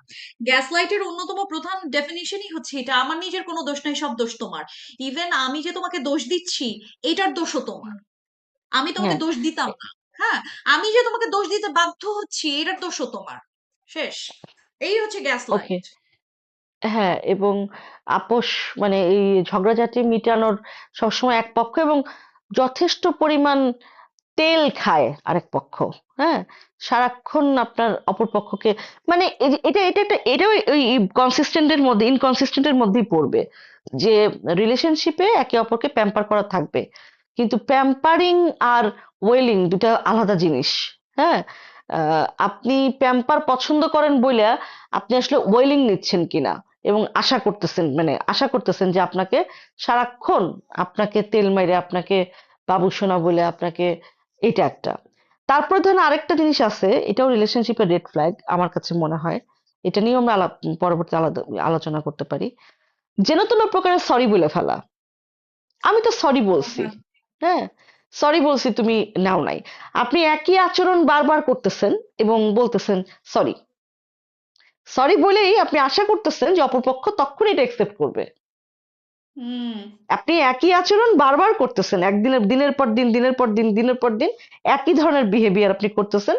গ্যাসলাইটের অন্যতম প্রধান ডেফিনিশনই হচ্ছে এটা, আমার নিজের কোনো দোষ নাই, সব দোষ তোমার। ইভেন আমি যে তোমাকে দোষ দিচ্ছি, এটার দোষও তোমার। আমি তোমাকে হ্যাঁ। দোষ দিতাম না। হ্যাঁ, আমি যে তোমাকে দোষ দিতে বাধ্য হচ্ছি, এটার দোষও তোমার। শেষ। এই হচ্ছে ওকে। গ্যাসলাইট। হ্যাঁ, এবং আপোষ মানে এই ঝগড়াঝাটি মিটানোর সবসময় এক পক্ষ, এবং যথেষ্ট পরিমাণ তেল খায় আরেক পক্ষ। হ্যাঁ, সারাক্ষণ আপনার অপর পক্ষকে মানে এটা এটা একটা এটাও ওই কনসিস্টেন্টের মধ্যে, ইনকনসিস্টেন্টের মধ্যেই পড়বে, যে রিলেশনশিপে একে অপরকে প্যাম্পার করা থাকবে, কিন্তু প্যাম্পারিং আর ওয়েলিং দুটা আলাদা জিনিস। হ্যাঁ, আপনি প্যাম্পার পছন্দ করেন বইলা আপনি আসলে ওয়েলিং নিচ্ছেন কিনা, এবং আশা করতেছেন মানে আশা করতেছেন যে আপনাকে সারাক্ষণ আপনাকে তেল মেরে আপনাকে বাবু সোনা বলে আপনাকে, এটা একটা। তারপরে ধরেন আরেকটা জিনিস আছে, এটাও রিলেশনশিপের রেড ফ্ল্যাগ আমার কাছে মনে হয়। এটা নিয়েও আমরা পরবর্তী আলাদা আলোচনা করতে পারি। যেন তেন প্রকারের সরি বলে ফেলা। আমি তো সরি বলছি। হ্যাঁ, সরি বলছি, তুমি নাও নাই। আপনি একই আচরণ বারবার করতেছেন এবং বলতেছেন সরি। সরি বলেই আপনি আশা করতেছেন যে অপরপক্ষ তখনই এটা একসেপ্ট করবে। হুম। আপনি একই আচরণ বারবার করতেছেন, একদিনের দিনের পর দিন দিনের পর দিন দিনের পর দিন একই ধরনের বিহেভিয়ার আপনি করতেছেন,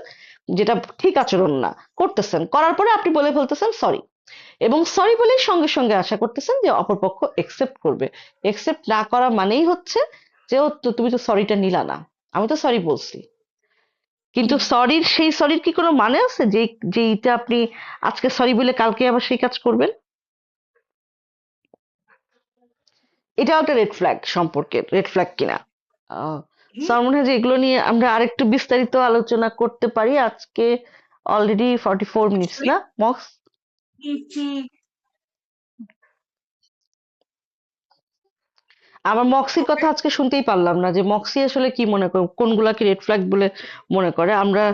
যেটা ঠিক আচরণ না, করতেছেন, করার পরে আপনি বলে ফেলতেছেন সরি, এবং সরি বলেই সঙ্গে সঙ্গে আশা করতেছেন যে অপরপক্ষ একসেপ্ট করবে। একসেপ্ট না করা মানেই হচ্ছে যে ও তো, তুমি তো সরিটা নিলা না, আমি তো সরি বলছি। কিন্তু হুম। সরির, সেই সরির কি কোনো মানে আছে যে যেইটা আপনি আজকে সরি বলে কালকে আবার সেই কাজ করবেন? এটাও একটা রেড ফ্ল্যাগ, সম্পর্কের রেড ফ্ল্যাগ কিনা। সো হুম। আমার মনে হয় যে এগুলো নিয়ে আমরা আরেকটু বিস্তারিত আলোচনা করতে পারি। আজকে অলরেডি 44 মিনিটস অবশ্যই। না মক্স? হুম, হুম। আমার মক্সির ওকে। কথা আজকে শুনতেই পারলাম না যে মক্সি আসলে কি মনে করে, কোনগুলাকে রেড ফ্ল্যাগ বলে মনে করে। আমরা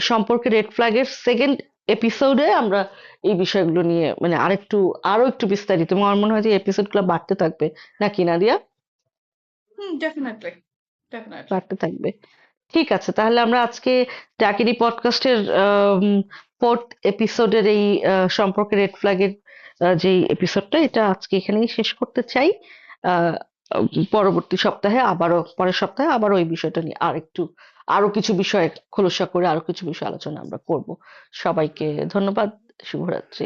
সম্পর্কে রেড ফ্ল্যাগের সেকেন্ড এপিসোডে আমরা এই বিষয়গুলো নিয়ে মানে আরো একটু বিস্তারিত, এবং আমার মনে হয় যে এপিসোডগুলো বাড়তে থাকবে, নাকি নাদিয়া? হুম, ডেফিনেটলি, ডেফিনেটলি। বাড়তে থাকবে। ঠিক আছে, তাহলে আমরা আজকে ডাকিনী পডকাস্টের ফোর্থ এপিসোডের এই সম্পর্কে রেড ফ্ল্যাগের যেই এপিসোডটা, এটা আজকে এখানেই শেষ করতে চাই। আহ, পরবর্তী সপ্তাহে আবারও, পরের সপ্তাহে আবারও এই বিষয়টা নিয়ে আরো কিছু বিষয় খোলসা করে আরো কিছু বিষয় আলোচনা আমরা করব। সবাইকে ধন্যবাদ। শুভরাত্রি।